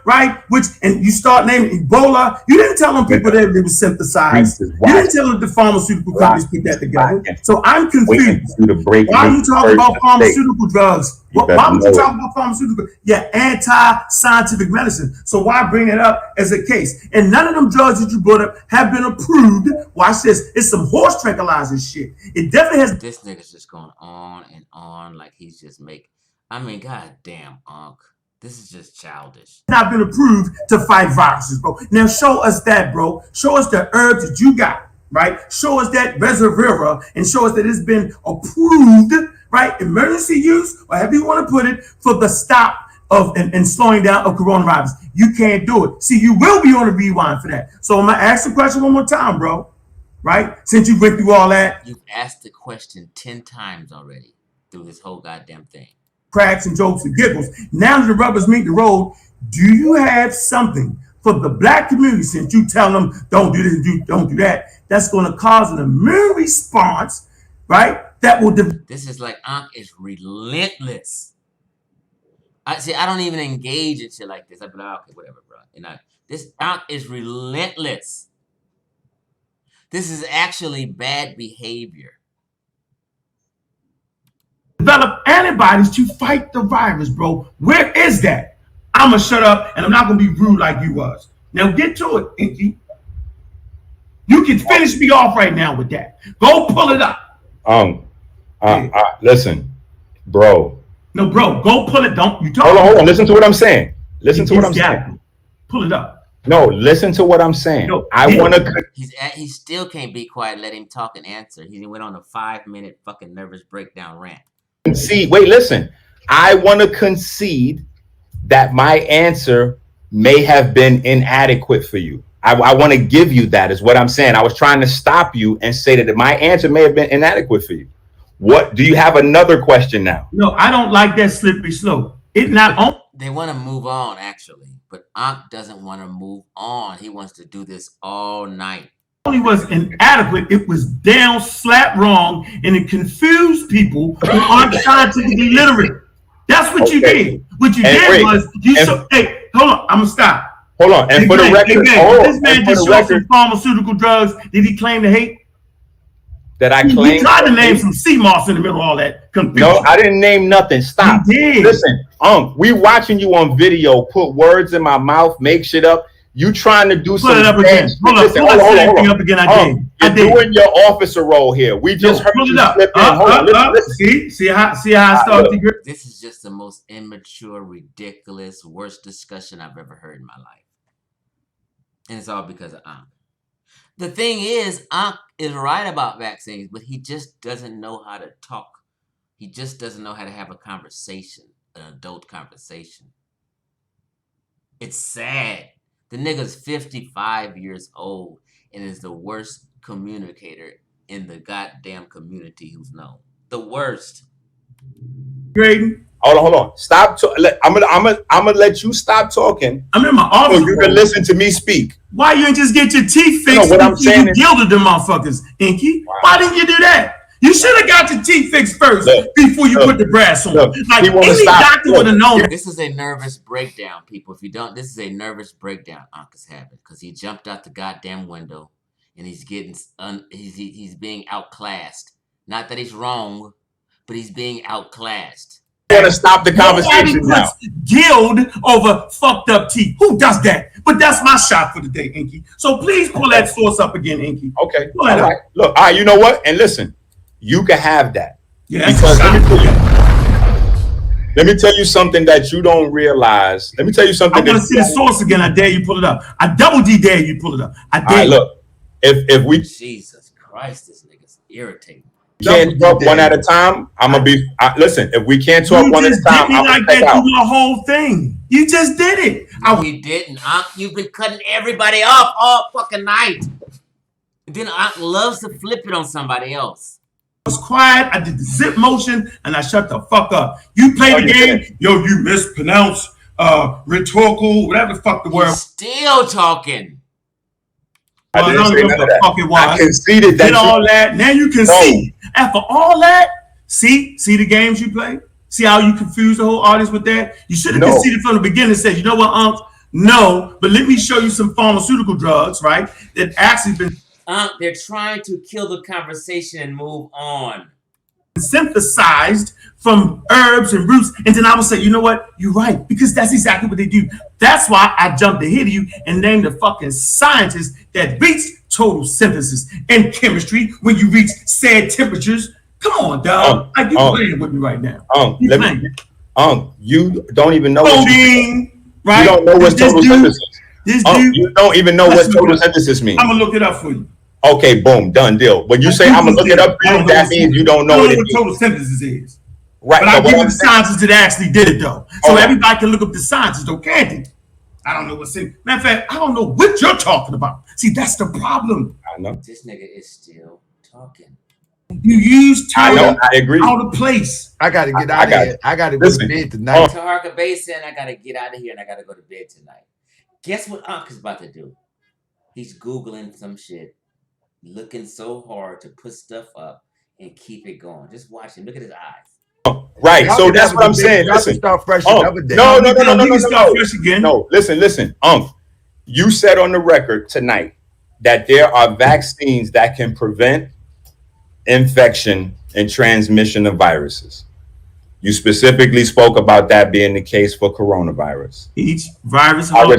Right? And you start naming Ebola. You didn't tell them people that it was synthesized. You didn't tell them the pharmaceutical companies put that together. So I'm confused. Why are you talking about pharmaceutical drugs? Why would you talk about pharmaceutical? Yeah, anti-scientific medicine. So why bring it up as a case? And none of them drugs that you brought up have been approved. Watch this. It's some horse tranquilizer shit. It definitely has. This nigga's just going on and on like he's just making. I mean, goddamn, ANKH. This is just childish. Not been approved to fight viruses, bro. Now show us that, bro. Show us the herbs that you got, right? Show us that reservoir and show us that it's been approved, right? Emergency use, or however you want to put it, for the stop of and slowing down of coronavirus. You can't do it. See, you will be on a rewind for that. So I'm gonna ask the question one more time, bro. Right? Since you went through all that. You've asked the question 10 times already through this whole goddamn thing. Cracks and jokes and giggles. Now that the rubbers meet the road, do you have something for the black community, since you tell them don't do this and don't do that, that's going to cause an immune response, right? That will. This is like ANKH is relentless. I don't even engage in shit like this. I'd be like, okay, whatever, bro. This ANKH is relentless. This is actually bad behavior. Develop antibodies to fight the virus, bro. Where is that? I'm gonna shut up and I'm not gonna be rude like you was. Now get to it, Inky. You can finish me off right now with that. Go pull it up. Listen, bro. No, bro. Go pull it. Don't you talk. Hold on. Listen to what I'm saying. Listen to what I'm saying. Pull it up. No, listen to what I'm saying. No, I want to. He still can't be quiet. Let him talk and answer. He went on a 5-minute fucking nervous breakdown rant. Wait, listen. I want to concede that my answer may have been inadequate for you. I want to give you that is what I'm saying. I was trying to stop you and say that my answer may have been inadequate for you. What do you have another question now? No, I don't like that slippery slope. It's not on. They want to move on, actually, but ANKH doesn't want to move on. He wants to do this all night. Only was inadequate, it was down slap wrong, and it confused people who aren't scientifically literate. That's what you did. What you did was hey, hold on, I'm gonna stop. Hold on, and for the record, this man just showed some pharmaceutical drugs. Did he claim to hate? That I claim. You tried to name some sea moss in the middle of all that confusion. No, I didn't name nothing. Stop. You did. Listen, we watching you on video. Put words in my mouth. Make shit up. You trying to do put it up again. Hold on. Up again. You're doing your officer role here. We just heard you slip in. Hold on. Listen. See how I started. This is just the most immature, ridiculous, worst discussion I've ever heard in my life. And it's all because of ANKH. The thing is, ANKH is right about vaccines, but he just doesn't know how to talk. He just doesn't know how to have a conversation, an adult conversation. It's sad. The nigga's 55 years old and is the worst communicator in the goddamn community who's known. The worst. Graydon, Hold on. Stop. I'm gonna let you stop talking. I'm in my office. So you can listen to me speak. Why you ain't just get your teeth fixed? What I'm saying you is, gilded them motherfuckers, Inky. Wow. Why didn't you do that? You should have got your teeth fixed first before you put the brass on. Like any doctor would have known. This is a nervous breakdown, people. If you don't, this is a nervous breakdown ANKH is having because he jumped out the goddamn window and he's getting he's being outclassed. Not that he's wrong, but he's being outclassed. I want to stop the conversation now. Gild over fucked up teeth. Who does that? But that's my shot for the day, Inky. So please pull that source up again, Inky. Okay. All right. Look, all right, you know what? And listen, you can have that. Yeah. Because let me tell you something that you don't realize. Let me tell you something. I want to see the source again. I dare you pull it up. I double D dare you pull it up. I dare. All right, look. If we Jesus Christ, this nigga's irritating. Can't talk one at a time. I'm gonna be. Listen, if we can't talk one at a time, I'm gonna take out the whole thing. You just did it. No, he didn't. You've been cutting everybody off all fucking night. And then loves to flip it on somebody else. I was quiet. I did the zip motion and I shut the fuck up. You play the game. Yo, you mispronounced rhetorical, whatever the fuck the word. Still talking. I didn't say none of that. I conceded that. Did all that. Now you can see. After all that, see the games you play? See how you confuse the whole audience with that? You should have conceded from the beginning and said, you know what, ANKH? No, but let me show you some pharmaceutical drugs, right? That actually been they're trying to kill the conversation and move on. Synthesized from herbs and roots, and then I will say, you know what, you're right, because that's exactly what they do. That's why I jumped ahead of you and named the fucking scientist that beats total synthesis in chemistry when you reach said temperatures. Come on, dog. Like you playing with me right now. You don't even know coding, right? You don't know what total synthesis. You don't even know what total synthesis means. I'm gonna look it up for you. Okay, boom, done deal. When you say I'm gonna look it up for you, that means you don't know what total synthesis is. Right. But I give you the scientists that actually did it though. So everybody can look up the scientists though, can't they? I don't know what's in. Matter of fact, I don't know what you're talking about. See, that's the problem. I know. This nigga is still talking. You use time I agree. Out of place. I gotta get out of here. I gotta go to bed tonight. Taharka Bay said I gotta get out of here and I gotta go to bed tonight. Guess what ANKH is about to do? He's Googling some shit. Looking so hard to put stuff up and keep it going. Just watch him. Look at his eyes. Right. So that's what I'm saying. Listen. Start fresh No. Again. No. Listen. You said on the record tonight that there are vaccines that can prevent infection and transmission of viruses. You specifically spoke about that being the case for coronavirus. Each virus. Hold on.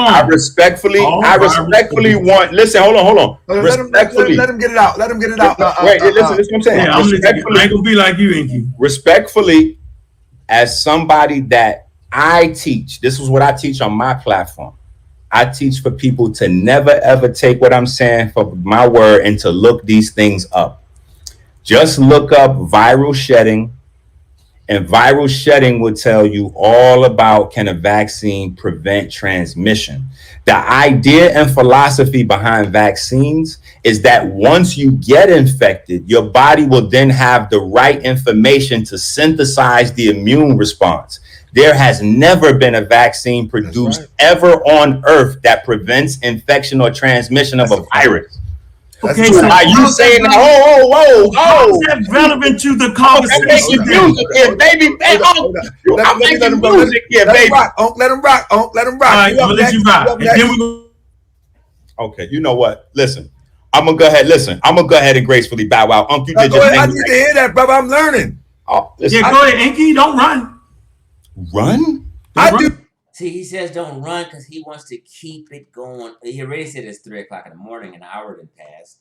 I respectfully want. Listen. Hold on. Let him get it out. Wait. Listen. This is what I'm saying. Yeah, I ain't gonna be like you, Inky. Respectfully, as somebody that I teach, this is what I teach on my platform. I teach for people to never ever take what I'm saying for my word and to look these things up. Just look up viral shedding, and viral shedding will tell you all about can a vaccine prevent transmission. The idea and philosophy behind vaccines is that once you get infected, your body will then have the right information to synthesize the immune response. There has never been a vaccine produced ever on Earth that prevents infection or transmission of a virus. Okay, so are you saying that? Whoa! How is that relevant to the conversation? Baby. Let him rock. All right, I'm gonna let you rock. And then we okay, you know what? Listen, I'm gonna go ahead and gracefully bow out. You did your thing. I need to hear that, brother. I'm learning. Oh, listen. Yeah, go ahead, Inky. Don't run. Run? I do. See, he says don't run because he wants to keep it going. He already said it's 3 o'clock in the morning, an hour done passed.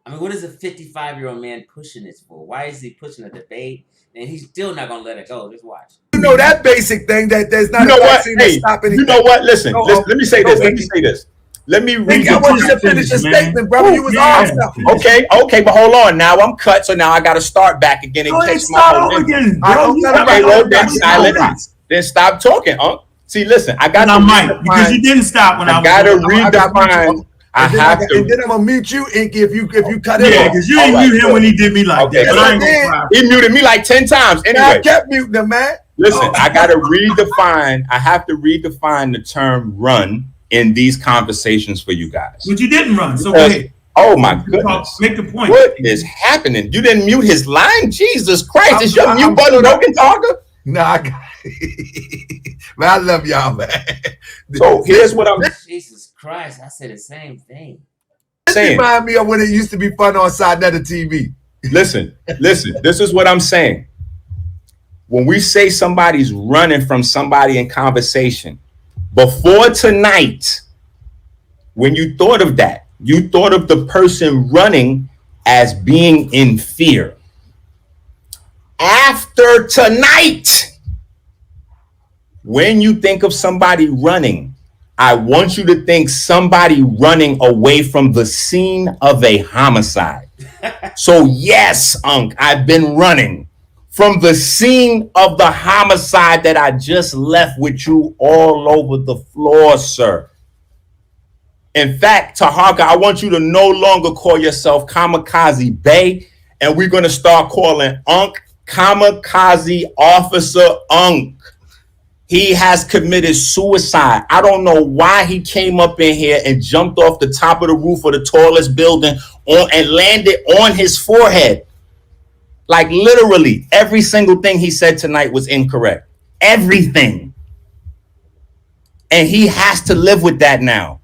I mean, what is a 55-year-old man pushing this for? Why is he pushing a debate? And he's still not going to let it go. Just watch. You know that basic thing that there's not a vaccine to stop anything. You know what? Listen, let me say this. Let me read I want you to finish your statement, brother. You was awesome. Okay, but hold on. Now I'm cut, so now I got to start back again and catch my momentum. Then silence. Then stop talking, See, listen, I got to because you didn't stop when I got to redefine. I have to. And then I'm gonna mute you, Inky, if you cut it Yeah, off. because you didn't mute him when he did me like that. Okay. But I ain't gonna cry. He muted me like 10 times. And Anyway, I kept muting him, man. listen, I gotta redefine. I have to redefine the term "run" in these conversations for you guys. But you didn't run, so go Because, ahead. oh my goodness, Make the point. what is happening? You didn't mute his line? Jesus Christ! Is your mute I'm button broken, talker? No, I got man, I love y'all, man. So here's what I'm Jesus Christ, I said the same thing. This saying. remind me of when it used to be fun on Sinetta TV. Listen. This is what I'm saying. When we say somebody's running from somebody in conversation, before tonight, when you thought of that, you thought of the person running as being in fear. After tonight, when you think of somebody running, I want you to think somebody running away from the scene of a homicide. So yes, Unc, I've been running from the scene of the homicide that I just left with you all over the floor, sir. In fact, Taharka, I want you to no longer call yourself Kamikaze Bay, and we're going to start calling Unc Kamikaze Officer Unc. He has committed suicide. I don't know why he came up in here and jumped off the top of the roof of the tallest building and landed on his forehead. Like literally every single thing he said tonight was incorrect. Everything. And he has to live with that now.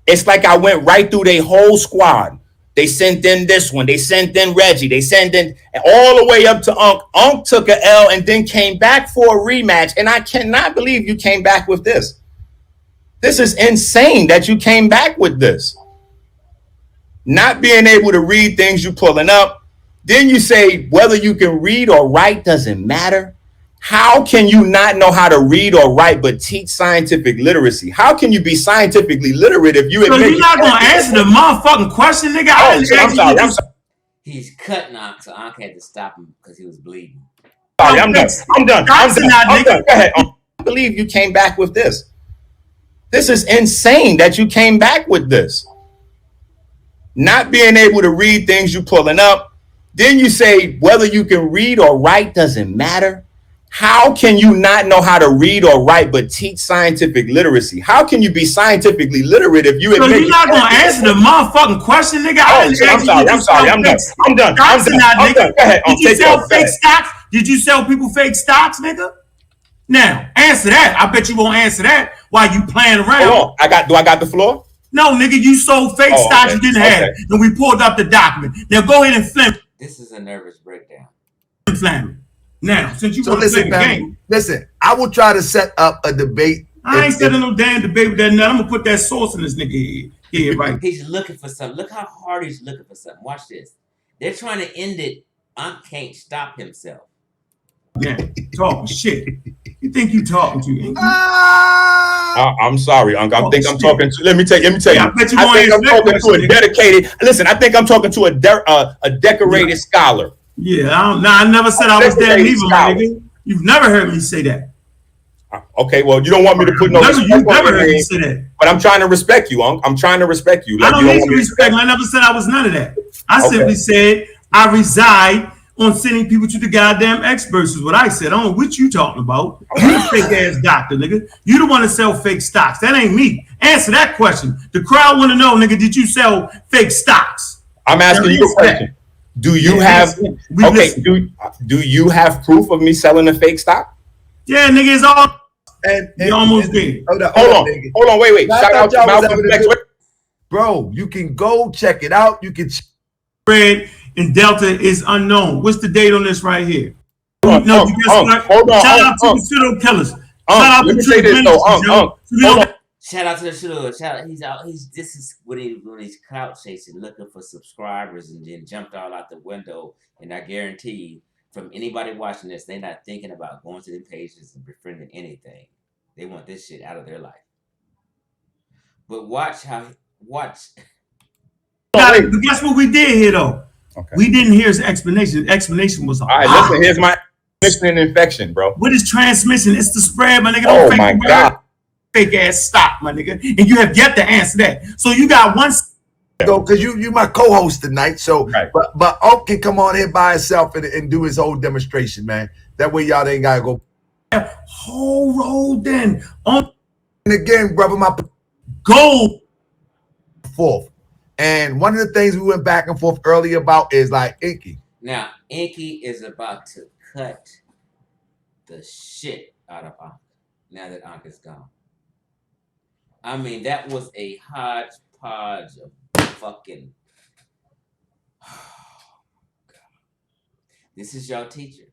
It's like I went right through their whole squad. They sent in this one. They sent in Reggie. They sent in all the way up to Unc. Unc took a L and then came back for a rematch. And I cannot believe you came back with this. This is insane that you came back with this. Not being able to read things you pulling up. Then you say whether you can read or write doesn't matter. How can you not know how to read or write but teach scientific literacy? How can you be scientifically literate if you admit you're not going to answer the motherfucking question, nigga? I'm sorry. He's cutting Ankh, so Ankh had to stop him because he was bleeding. Sorry, I'm done. Go ahead. I believe you came back with this. This is insane that you came back with this. Not being able to read things you pulling up. Then you say whether you can read or write doesn't matter. How can you not know how to read or write but teach scientific literacy? How can you be scientifically literate if you admit you're not going to answer the motherfucking question, nigga? I'm sorry. I'm done. Go ahead. Did you sell fake stocks? Did you sell people fake stocks, nigga? Now, answer that. I bet you won't answer that while you playing around. Hold on. Do I got the floor? No, nigga, you sold fake stocks you didn't have. And we pulled up the document. Now go ahead and flip. This is a nervous breakdown. Now, since you want to play the game. Listen, I will try to set up a debate. I ain't setting no damn debate with that. Now I'm going to put that sauce in this nigga head. Yeah, right. He's looking for something. Look how hard he's looking for something. Watch this. They're trying to end it. Unc can't stop himself. Yeah, talking shit. You think you talking to? I'm sorry, Unc. I think I'm talking to. Let me tell you. I bet you I think I'm talking to a dedicated. Listen, I think I'm talking to a decorated scholar. Yeah, I never said I was that evil, nigga. You've never heard me say that. Okay, well, you don't want me to put no. You never heard me say that. But I'm trying to respect you, Unc. I'm trying to respect you. Like, I don't need to respect. I never said I was none of that. I simply said I reside on sending people to the goddamn experts is what I said. I don't know what you talking about. You a fake ass doctor, nigga. You the one to sell fake stocks. That ain't me. Answer that question. The crowd want to know, nigga, did you sell fake stocks? I'm asking you a question. Do you have do you have proof of me selling a fake stock? Yeah, nigga, it's all and almost did. Hold on, wait. Shout out to Malcolm X. Bro, you can go check it out. You can spread in Delta is unknown. What's the date on this right here? Hold on. Shout out to the serial killers. Shout out to the Shout out to the shooter. Shout out. He's out. This is when he's clout chasing, looking for subscribers, and then jumped all out the window. And I guarantee, from anybody watching this, they're not thinking about going to the pages and befriending anything. They want this shit out of their life. But watch. Guess what we did here, though? Okay. We didn't hear his explanation. The explanation was all right. Listen, here's my transmission infection, bro. What is transmission? It's the spread, my nigga. Oh my God. fake ass stop, my nigga? And you have yet to answer that. So you got one. Go, because you my co-host tonight. So, right. but Unc can come on here by himself and do his whole demonstration, man. That way y'all ain't gotta go whole road then. On and again, brother, my go forth. And one of the things we went back and forth earlier about is like ANKH. Now, ANKH is about to cut the shit out of ANKH now that ANKH is gone. I mean, that was a hodgepodge of fucking. Oh, God. This is your teacher.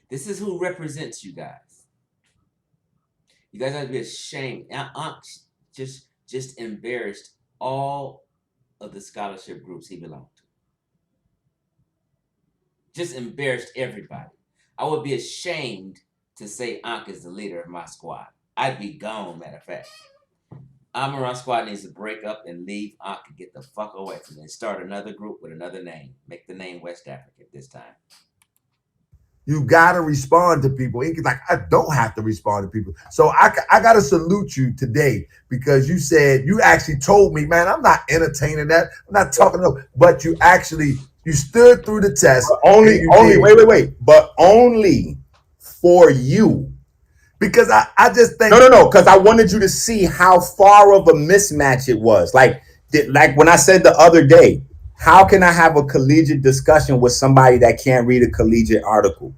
This is who represents you guys. You guys have to be ashamed. Now, ANKH just embarrassed all of the scholarship groups he belonged to. Just embarrassed everybody. I would be ashamed to say ANKH is the leader of my squad. I'd be gone, matter of fact. Amaran squad needs to break up and leave ANKH and get the fuck away from it and start another group with another name. Make the name West Africa this time. You gotta respond to people. ANKH is like, I don't have to respond to people. So I gotta salute you today because you said, you actually told me, man, I'm not entertaining that. I'm not talking to, but you stood through the test. Wait. But only for you. Because I just think No, because I wanted you to see how far of a mismatch it was. Like when I said the other day, how can I have a collegiate discussion with somebody that can't read a collegiate article?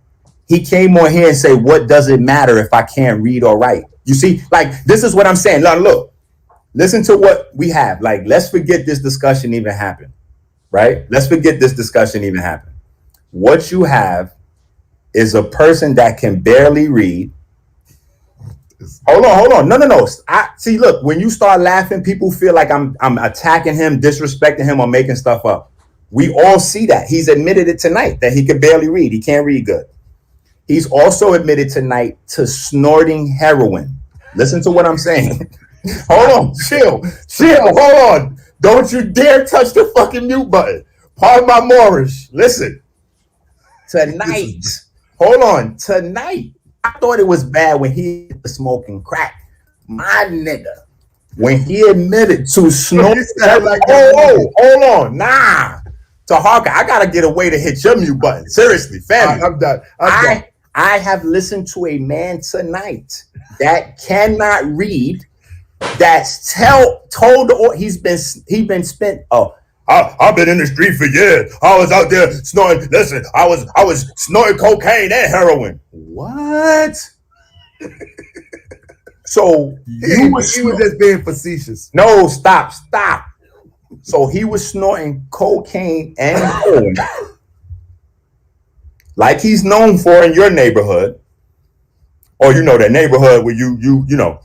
He came on here and say, what does it matter if I can't read or write? You see, like, this is what I'm saying. Look, listen to what we have. Like, let's forget this discussion even happened, right? Let's forget this discussion even happened. What you have is a person that can barely read. Hold on. No. I see. Look, when you start laughing, people feel like I'm attacking him, disrespecting him, or making stuff up. We all see that. He's admitted it tonight that he can barely read. He can't read good. He's also admitted tonight to snorting heroin. Listen to what I'm saying. Hold on, chill. Hold on. Don't you dare touch the fucking mute button. Pardon my Moorish. Listen. Tonight. Hold on. Tonight. I thought it was bad when he was smoking crack. My nigga, when he admitted to snorting, like, hold on, nah. Taharka, I gotta get a way to hit your mute button. Seriously, family. I'm done. I have listened to a man tonight that cannot read. That's told he's been spent. I've been in the street for years. I was out there snorting. Listen, I was snorting cocaine and heroin. What? So he was just being facetious. No, stop. So he was snorting cocaine and heroin, like he's known for in your neighborhood, or that neighborhood where you know.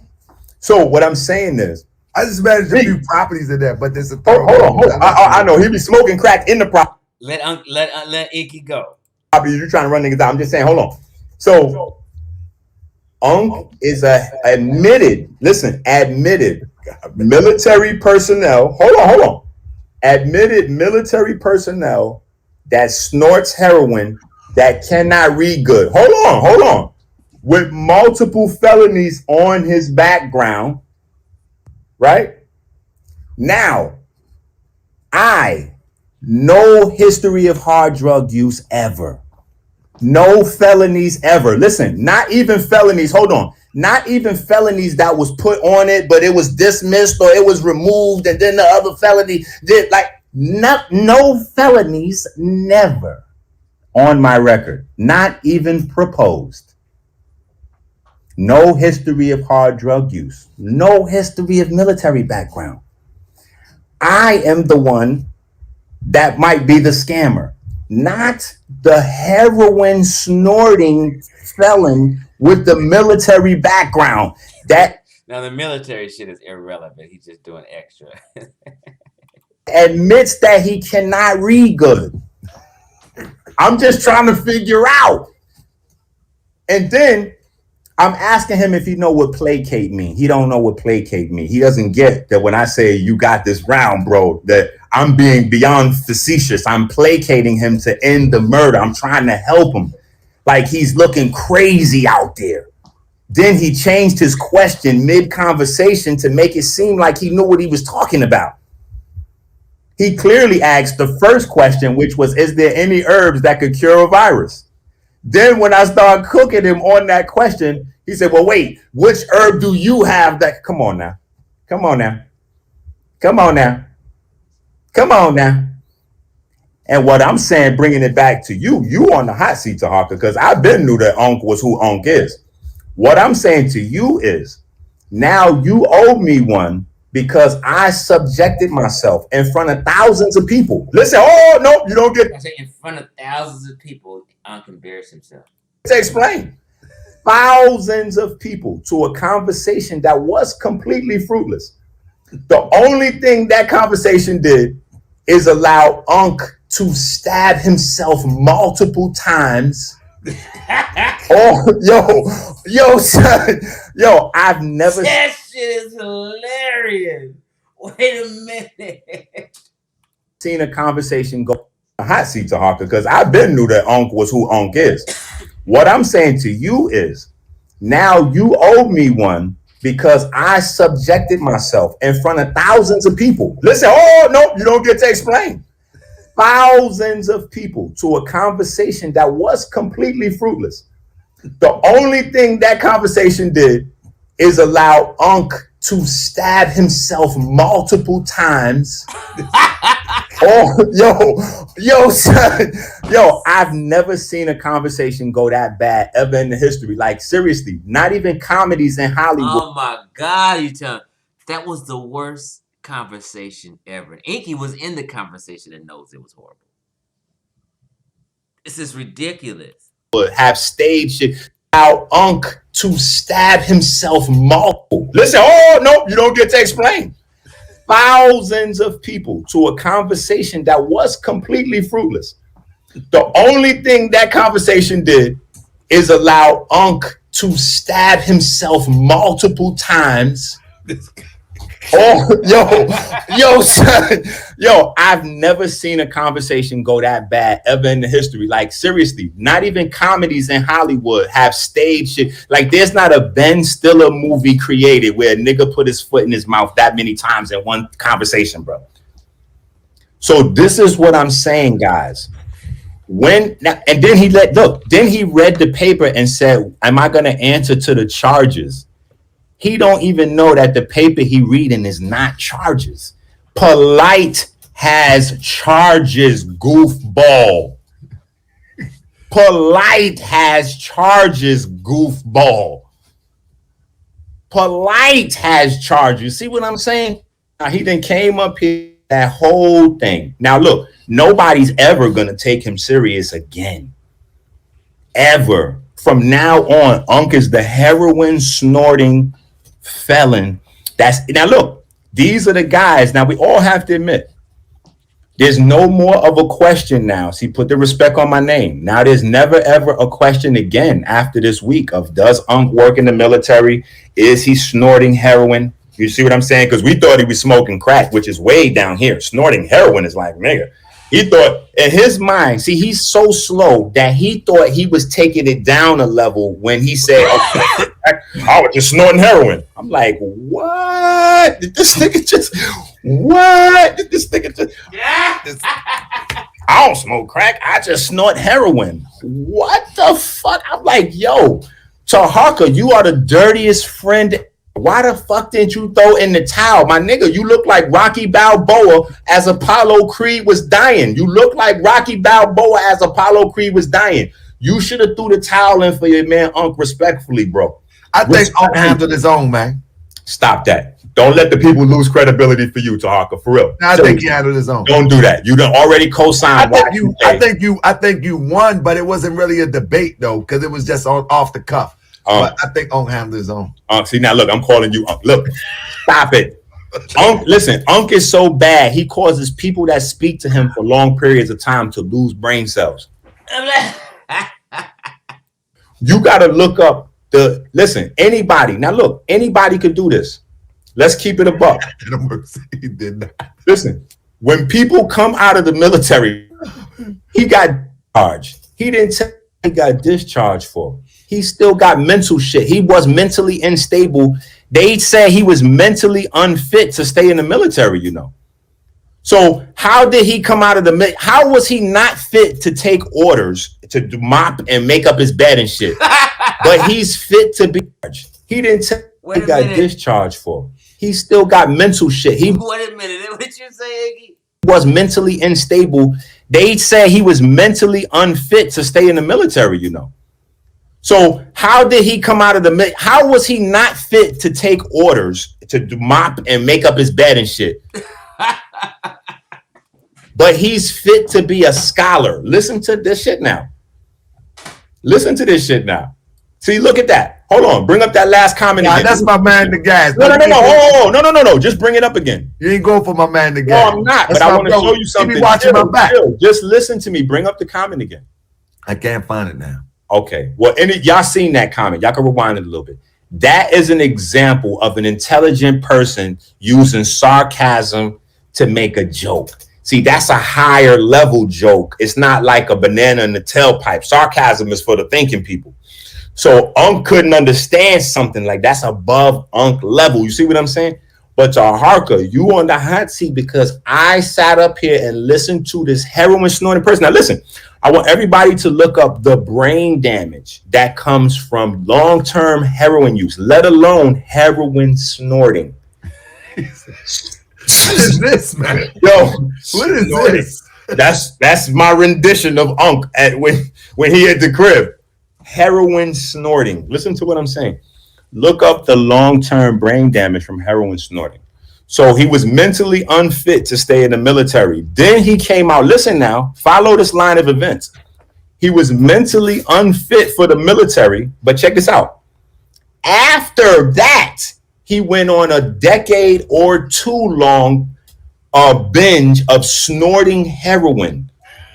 So what I'm saying is, I just imagine a few properties in there, but there's a hold on. I know he be smoking crack in the property. Let ANKH go. You're trying to run niggas out. I'm just saying, hold on. So ANKH is admitted military personnel. Hold on. Admitted military personnel that snorts heroin that cannot read good. Hold on. With multiple felonies on his background. Right? Now, no history of hard drug use ever. No felonies ever. Listen, not even felonies. Hold on. Not even felonies that was put on it, but it was dismissed or it was removed, and then the other felony did no felonies, never on my record. Not even proposed. No history of hard drug use. No history of military background. I am the one that might be the scammer, not the heroin snorting felon with the military background. Now the military shit is irrelevant. He's just doing extra. Admits that he cannot read good. I'm just trying to figure out. And then I'm asking him if he know what placate mean. He don't know what placate mean. He doesn't get that when I say you got this round, bro, that I'm being beyond facetious. I'm placating him to end the murder. I'm trying to help him. Like he's looking crazy out there. Then he changed his question mid-conversation to make it seem like he knew what he was talking about. He clearly asked the first question, which was, is there any herbs that could cure a virus? Then when I started cooking him on that question, he said, well, wait, which herb do you have that? Come on now. Come on now. Come on now. Come on now. And what I'm saying, bringing it back to you, you on the hot seat, Tahaka, because I've been knew that Unc was who Unc is. What I'm saying to you is, now you owe me one because I subjected myself in front of thousands of people. Listen, oh, no, you don't get... I say in front of thousands of people, Unc embarrassed himself. To explain. Thousands of people to a conversation that was completely fruitless. The only thing that conversation did is allow Unc to stab himself multiple times. Oh, yo, son, yo, I've never. That shit is hilarious. Wait a minute. Seen a conversation go a hot seat to Harker because I've been knew that Unc was who Unc is. What I'm saying to you is, now you owe me one because I subjected myself in front of thousands of people. Listen, oh, no, you don't get to explain. Thousands of people to a conversation that was completely fruitless. The only thing that conversation did is allow Unc to stab himself multiple times. Oh, yo, son, yo, I've never seen a conversation go that bad ever in the history. Like, seriously, not even comedies in Hollywood. Oh my God, you tell me. That was the worst conversation ever. Inky was in the conversation and knows it was horrible. This is ridiculous. Would have staged it out Unc to stab himself multiple. Listen, oh, no, you don't get to explain. Thousands of people to a conversation that was completely fruitless. The only thing that conversation did is allow Unc to stab himself multiple times. Oh, yo, son, yo, I've never seen a conversation go that bad ever in the history. Like, seriously, not even comedies in Hollywood have staged it. Like, there's not a Ben Stiller movie created where a nigga put his foot in his mouth that many times in one conversation, bro. So this is what I'm saying, guys. Then he then he read the paper and said, am I going to answer to the charges? He don't even know that the paper he reading is not charges. Polite has charges, goofball. Polite has charges, goofball. Polite has charges. See what I'm saying? Now, he then came up here, that whole thing. Now, look, nobody's ever going to take him serious again. Ever. From now on, Unc is the heroin snorting felon. Now look, these are the guys. Now we all have to admit, there's no more of a question now. See, put the respect on my name. Now there's never ever a question again after this week of, does Unc work in the military? Is he snorting heroin? You see what I'm saying? Because we thought he was smoking crack, which is way down here. Snorting heroin is like, nigga. He thought in his mind, see, he's so slow that he thought he was taking it down a level when he said, okay, I was just snorting heroin. I'm like, what? Did this nigga just, what? Did this nigga just, I don't smoke crack. I just snort heroin. What the fuck? I'm like, yo, Tahaka, you are the dirtiest friend. Why the fuck didn't you throw in the towel? My nigga, you look like Rocky Balboa as Apollo Creed was dying. You look like Rocky Balboa as Apollo Creed was dying. You should have threw the towel in for your man Unc respectfully, bro. I think Unc handled his own, man. Stop that. Don't let the people lose credibility for you, Tahaka, for real. I think he handled his own. Don't do that. You done already co-signed. I think you won, but it wasn't really a debate though, because it was just off the cuff. But I think Unc handled his own. See, now look, I'm calling you Unc. Look, stop it. Unc, listen, Unc is so bad, he causes people that speak to him for long periods of time to lose brain cells. You got to look up listen, anybody. Now look, anybody could do this. Let's keep it a buck. He did not. Listen, when people come out of the military, he got discharged. He didn't tell he got discharged for. he still got mental shit. He was mentally unstable. They said he was mentally unfit to stay in the military, you know. So how did he come out of the? How was he not fit to take orders to mop and make up his bed and shit? But he's fit to be charged. He didn't tell he got discharged for. He still got mental shit. He Wait a minute. What you say, Iggy? Was mentally unstable. They said he was mentally unfit to stay in the military, you know. So how did he come out of the? How was he not fit to take orders to mop and make up his bed and shit? But he's fit to be a scholar. Listen to this shit now. Listen to this shit now. See, look at that. Hold on. Bring up that last comment again. That's my man, the gas. No. Oh, no. Just bring it up again. You ain't going for my man, the gas. No, I'm not. But I want to show you something. Be watching my back. Just listen to me. Bring up the comment again. I can't find it now. Okay. Well, y'all seen that comment. Y'all can rewind it a little bit. That is an example of an intelligent person using sarcasm to make a joke. See, that's a higher level joke. It's not like a banana in the tailpipe. Sarcasm is for the thinking people. So Unc couldn't understand something like that's above Unc level. You see what I'm saying? But to Harker, you on the hot seat because I sat up here and listened to this heroin snorting person. Now listen, I want everybody to look up the brain damage that comes from long-term heroin use, let alone heroin snorting. What is this, man? Yo, what is this? That's my rendition of Unc at when he at the crib. Heroin snorting. Listen to what I'm saying. Look up the long-term brain damage from heroin snorting. So he was mentally unfit to stay in the military. Then he came out. Listen now, follow this line of events. He was mentally unfit for the military, but check this out. After that, he went on a decade or two long binge of snorting heroin.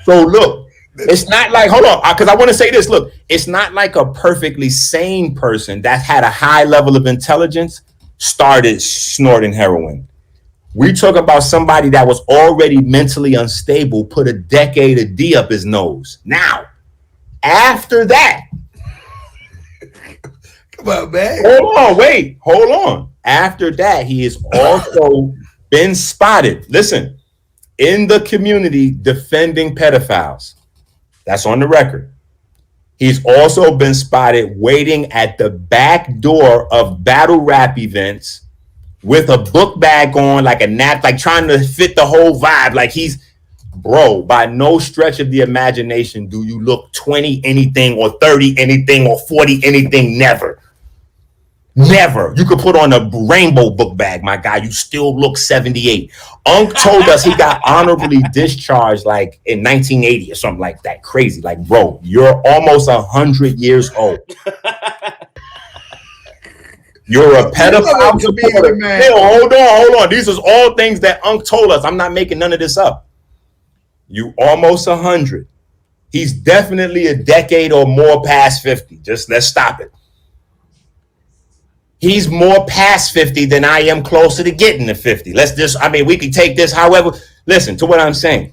So look, it's not like, hold on, because I want to say this. Look, it's not like a perfectly sane person that had a high level of intelligence started snorting heroin. We talk about somebody that was already mentally unstable, put a decade of D up his nose. Now, after that, come on, man. Hold on. After that, he has also been spotted. Listen, in the community defending pedophiles. That's on the record. He's also been spotted waiting at the back door of battle rap events with a book bag on, like a nap, like trying to fit the whole vibe. Like bro, by no stretch of the imagination do you look 20 anything or 30 anything or 40 anything. Never. Never. You could put on a rainbow book bag, my guy. You still look 78. Unc told us he got honorably discharged like in 1980 or something like that. Crazy. Like, bro, you're almost 100 years old. You're a pedophile supporter. Hold on. These are all things that Unc told us. I'm not making none of this up. You almost 100. He's definitely a decade or more past 50. Just let's stop it. He's more past 50 than I am closer to getting to 50. We can take this however. Listen to what I'm saying.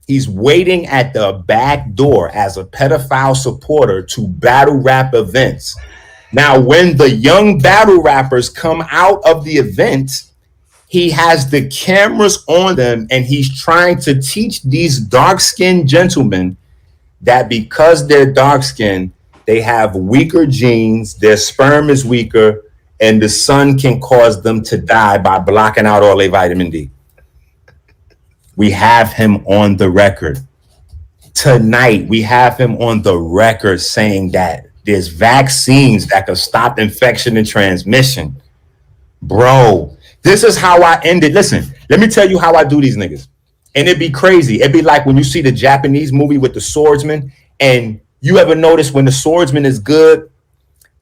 He's waiting at the back door as a pedophile supporter to battle rap events. Now, when the young battle rappers come out of the event, he has the cameras on them and he's trying to teach these dark-skinned gentlemen that because they're dark-skinned, they have weaker genes, their sperm is weaker, and the sun can cause them to die by blocking out all their vitamin D. We have him on the record. Tonight, we have him on the record saying that there's vaccines that can stop infection and transmission. Bro, this is how I ended. Listen, let me tell you how I do these niggas. And it'd be crazy. It'd be like when you see the Japanese movie with the swordsman and you ever notice when the swordsman is good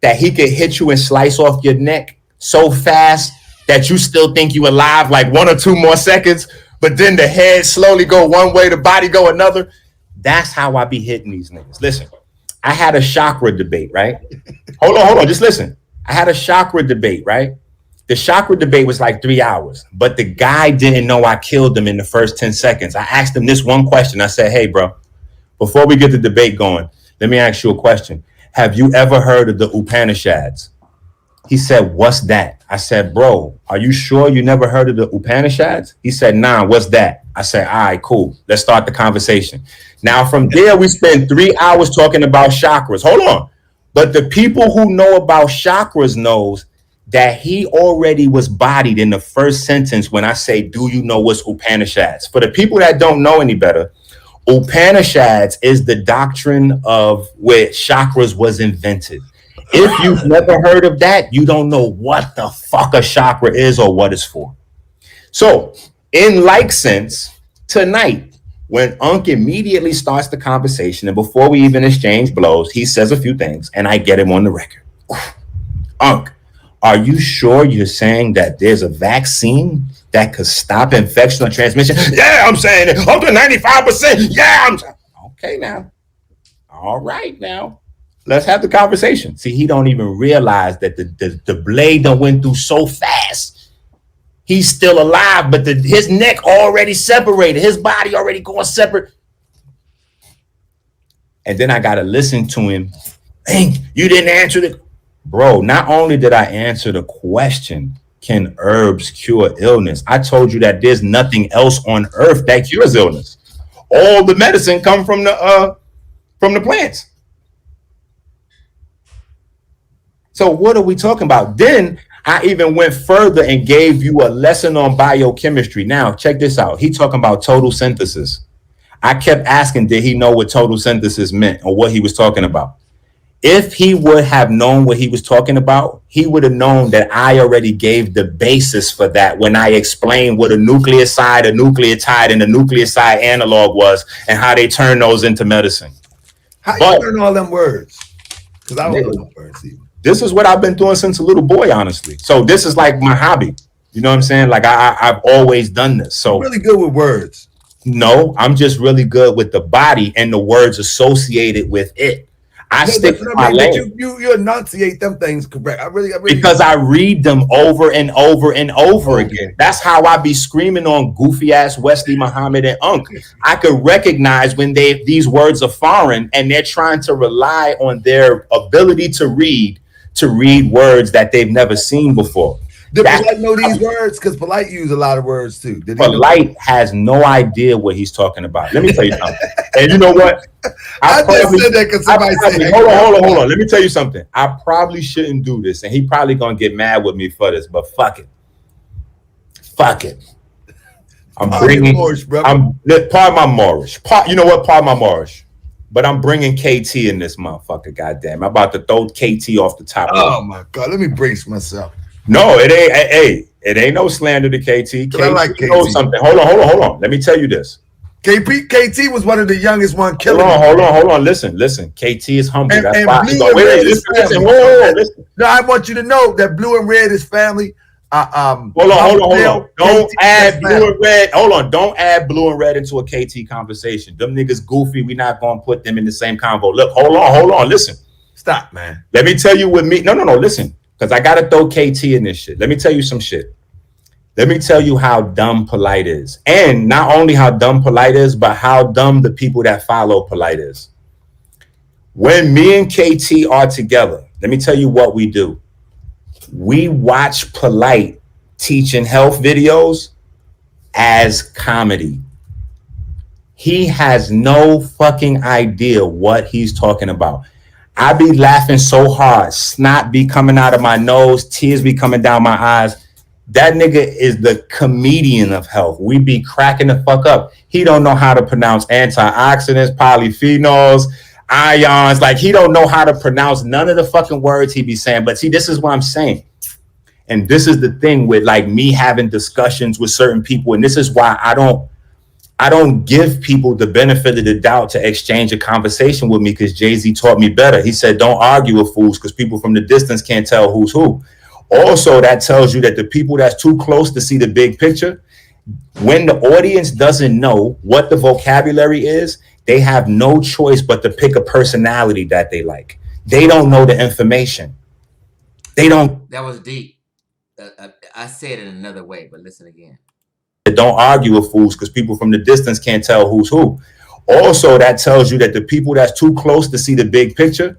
that he can hit you and slice off your neck so fast that you still think you alive like 1 or 2 more seconds, but then the head slowly go one way, the body go another? That's how I be hitting these niggas. Listen, I had a chakra debate, right? Hold on. Just listen. I had a chakra debate, right? The chakra debate was like 3 hours, but the guy didn't know I killed him in the first 10 seconds. I asked him this one question. I said, hey, bro, before we get the debate going, let me ask you a question. have you ever heard of the Upanishads? He said, what's that? I said, bro, are you sure you never heard of the Upanishads? He said, nah, what's that? I said, all right, cool. Let's start the conversation. Now, from there, we spent 3 hours talking about chakras. Hold on. But the people who know about chakras knows that he already was bodied in the first sentence when I say, do you know what's Upanishads? For the people that don't know any better, Upanishads is the doctrine of where chakras was invented. If you've never heard of that, you don't know what the fuck a chakra is or what it's for. So, in like sense, tonight, when Ankh immediately starts the conversation, and before we even exchange blows, he says a few things, and I get him on the record. Ankh, are you sure you're saying that there's a vaccine that could stop infection or transmission? Yeah, I'm saying it. Up to 95%. Yeah, I'm okay now. All right now. Let's have the conversation. See, he don't even realize that the blade done went through so fast. He's still alive, but his neck already separated. His body already going separate. And then I got to listen to him. Hey, you didn't answer the... Bro, not only did I answer the question, can herbs cure illness? I told you that there's nothing else on earth that cures illness. All the medicine come from the plants. So what are we talking about? Then I even went further and gave you a lesson on biochemistry. Now, check this out. He talking about total synthesis. I kept asking, did he know what total synthesis meant or what he was talking about? If he would have known what he was talking about, he would have known that I already gave the basis for that when I explained what a nucleoside, a nucleotide, and a nucleoside analog was and how they turn those into medicine. How you learn all them words? Because I don't know them words even. This is what I've been doing since a little boy, honestly. So this is like my hobby. You know what I'm saying? Like I've always done this. So I'm really good with words. No, I'm just really good with the body and the words associated with it. I stick to my lane. You enunciate them things correct. I really because I read them over and over and over again. That's how I be screaming on goofy ass Wesley Muhammad and Ankh. I could recognize when these words are foreign and they're trying to rely on their ability to read words that they've never seen before. Did Polite know these words? Because Polite use a lot of words too. Polite has no idea what he's talking about. Let me tell you something. And you know what? I just said that because somebody said, hold on. Let me tell you something. I probably shouldn't do this, and he probably gonna get mad with me for this, but fuck it. I'm bringing. Part my Moorish. You know what? Part my Moorish. But I'm bringing KT in this motherfucker. Goddamn! I'm about to throw KT off the top. Oh my god! Let me brace myself. No, it ain't. Hey, it ain't no slander to KT. I like KT. Knows something. Hold on. Let me tell you this. KT was one of the youngest one killing. Hold on. Listen. KT is humble. That's why. Listen. No, I want you to know that Blue and Red is family. Hold on. Don't add Blue and Red. Hold on. Don't add Blue and Red into a KT conversation. Them niggas goofy. We not gonna put them in the same convo. Look, hold on. Listen. Stop, man. Let me tell you what me. No. Listen. Because I gotta throw KT in this shit. Let me tell you some shit. Let me tell you how dumb Polite is. And not only how dumb Polite is, but how dumb the people that follow Polite is. When me and KT are together, let me tell you what we do. We watch Polite teaching health videos as comedy. He has no fucking idea what he's talking about. I be laughing so hard, snot be coming out of my nose, tears be coming down my eyes. That nigga is the comedian of health. We be cracking the fuck up. He don't know how to pronounce antioxidants, polyphenols, ions. Like he don't know how to pronounce none of the fucking words he be saying. But see, this is what I'm saying. And this is the thing with like me having discussions with certain people. And this is why I don't give people the benefit of the doubt to exchange a conversation with me, because Jay-Z taught me better. He said, don't argue with fools because people from the distance can't tell who's who. Also, that tells you that the people that's too close to see the big picture, when the audience doesn't know what the vocabulary is, they have no choice but to pick a personality that they like. They don't know the information. They don't. That was deep. I said it another way, but listen again. Don't argue with fools because people from the distance can't tell who's who. Also, that tells you that the people that's too close to see the big picture,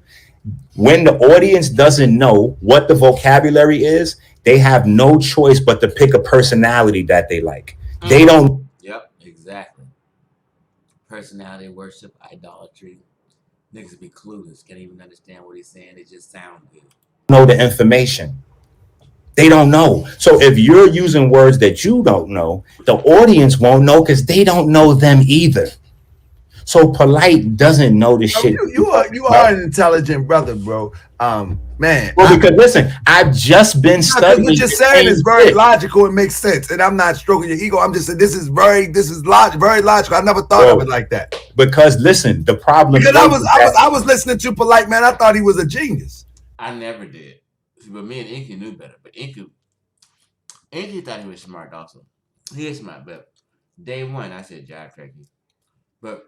When the audience doesn't know what the vocabulary is, they have no choice but to pick a personality that they like. They don't Yep, exactly. Personality worship, idolatry. Niggas be clueless, can't even understand what he's saying. It just sound good. know the information. They don't know. So if you're using words that you don't know, the audience won't know because they don't know them either. So polite doesn't know the Oh, shit. you are an intelligent brother, bro. Man, Well, because listen, I've just been because what studying you're the saying same is very shit. logical and makes sense. And I'm not stroking your ego. I'm just saying this is very logical. I never thought of Bro, it like that. because listen, the problem Because is that I was listening to Polite Man. I thought he was a genius. I never did. But me and Inky knew better. But Inky thought he was smart also. He is smart, but day one I said Jive Turkey. But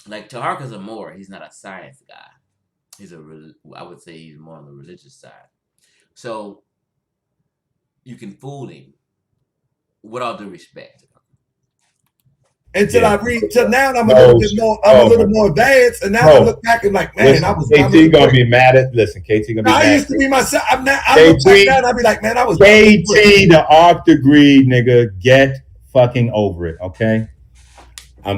like Taharka's a more, he's not a science guy. I would say he's more on the religious side. So you can fool him with all due respect. Until yeah. I read till now, I'm a little No, bit more. I'm a oh little my, more advanced, and now I bro, look back and like, man, listen, I was KT a gonna prick. be mad at. Listen, KT gonna Now, be I mad. used to be myself. I look back now KT, and I be like, man, I was dumb as a prick. KT, the arc degree, nigga, get fucking over it, okay? I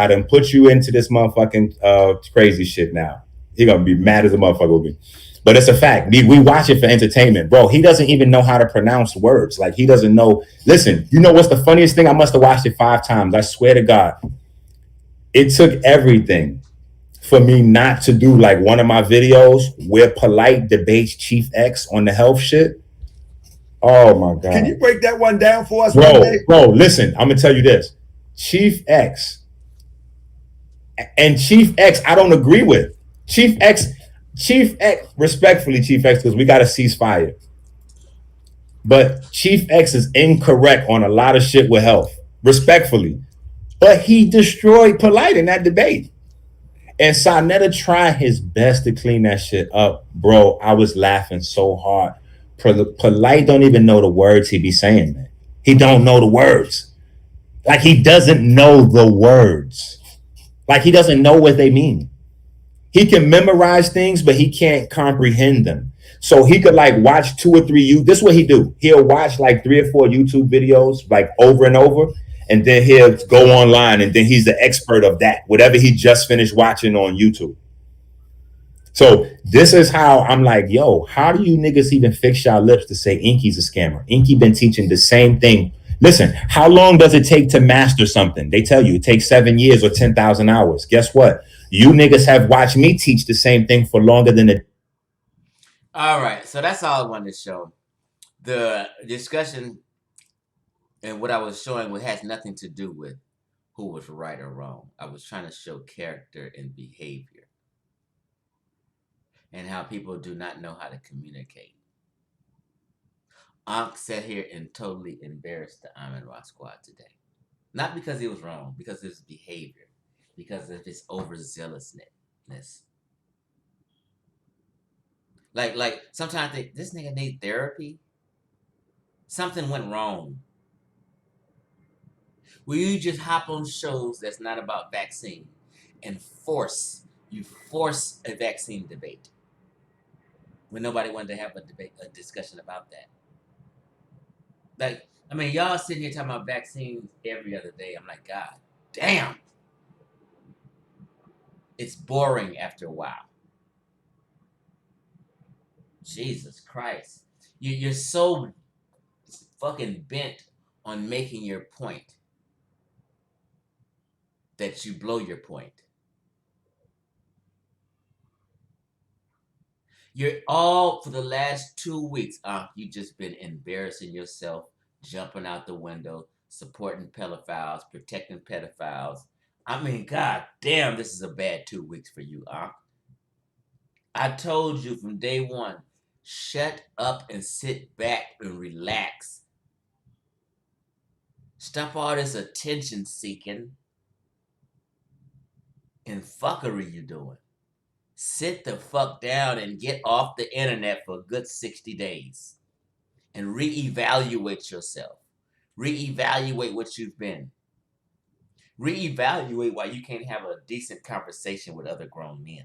done put you into this motherfucking crazy shit now. He gonna be mad as a motherfucker with me. But it's a fact. We watch it for entertainment. Bro, he doesn't even know how to pronounce words. Like he doesn't know. Listen, you know what's the funniest thing? I must have watched it 5 times. I swear to God. It took everything for me not to do like one of my videos where Polite debates Chief X on the health shit. Oh my Can you God. break that one down for us one day? Bro, listen, I'm gonna tell you this. Chief X and Chief X, I don't agree with. Chief X, respectfully, Chief X, because we got a ceasefire. But Chief X is incorrect on a lot of shit with health, respectfully. But he destroyed Polite in that debate. And Sonetta tried his best to clean that shit up. Bro, I was laughing so hard. Polite don't even know the words he be saying, man. He don't know the words. Like he doesn't know the words. Like he doesn't know what they mean. He can memorize things, but he can't comprehend them. So he could like watch 2 or 3 this is what he do. He'll watch like 3 or 4 YouTube videos like over and over, and then he'll go online and then he's the expert of that, whatever he just finished watching on YouTube. So this is how I'm like, yo, how do you niggas even fix y'all lips to say Inky's a scammer? Inky been teaching the same thing. Listen, how long does it take to master something? They tell you it takes 7 years or 10,000 hours. Guess what? You niggas have watched me teach the same thing for longer than a. All right, so that's all I wanted to show. The discussion and what I was showing has nothing to do with who was right or wrong. I was trying to show character and behavior and how people do not know how to communicate. Ankh sat here and totally embarrassed the Amin Ra squad today. Not because he was wrong, because of his behavior, because of his overzealousness. Like sometimes I think this nigga need therapy. Something went wrong. Will you just hop on shows that's not about vaccine and force a vaccine debate when nobody wanted to have a discussion about that? Like, I mean, y'all sitting here talking about vaccines every other day. I'm like, God damn. It's boring after a while. Jesus Christ. You're so fucking bent on making your point that you blow your point. You're all for the last 2 weeks, you just been embarrassing yourself, jumping out the window, supporting pedophiles, protecting pedophiles. I mean, God damn, this is a bad 2 weeks for you, I told you from day one, shut up and sit back and relax. Stop all this attention seeking and fuckery you doing. Sit the fuck down and get off the internet for a good 60 days and reevaluate yourself. Reevaluate what you've been. Reevaluate why you can't have a decent conversation with other grown men.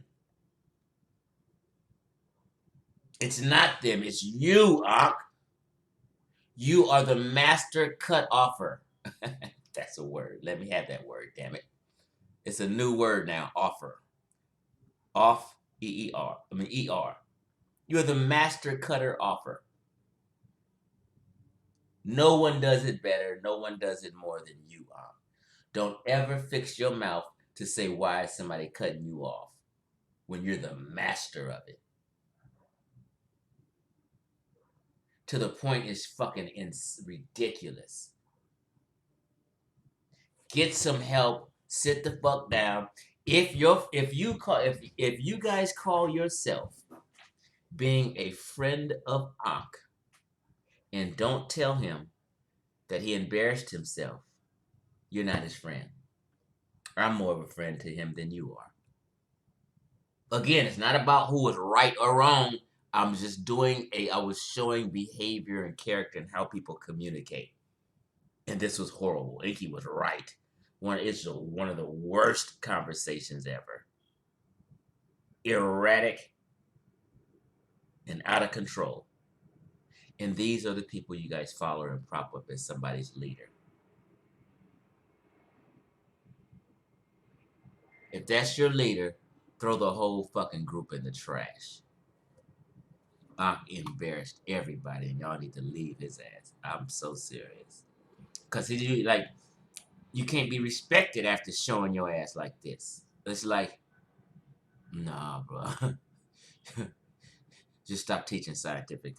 It's not them. It's you, Ankh. You are the master cut offer. That's a word. Let me have that word, damn it. It's a new word now, offer. Off, E-E-R. I mean, E-R. You're the master cutter offer. No one does it better. No one does it more than you, Ankh. Don't ever fix your mouth to say why is somebody cutting you off when you're the master of it. To the point it's fucking ridiculous. Get some help. Sit the fuck down. If you guys call yourself being a friend of Ankh and don't tell him that he embarrassed himself, you're not his friend. I'm more of a friend to him than you are. Again, it's not about who is right or wrong. I was showing behavior and character and how people communicate. And this was horrible. Inky was right. It's one of the worst conversations ever. Erratic and out of control. And these are the people you guys follow and prop up as somebody's leader. If that's your leader, throw the whole fucking group in the trash. I'm embarrassed everybody, and y'all need to leave his ass. I'm so serious. Because you can't be respected after showing your ass like this. It's like, nah, bro. Just stop teaching scientific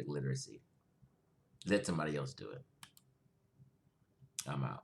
literacy. Let somebody else do it. I'm out.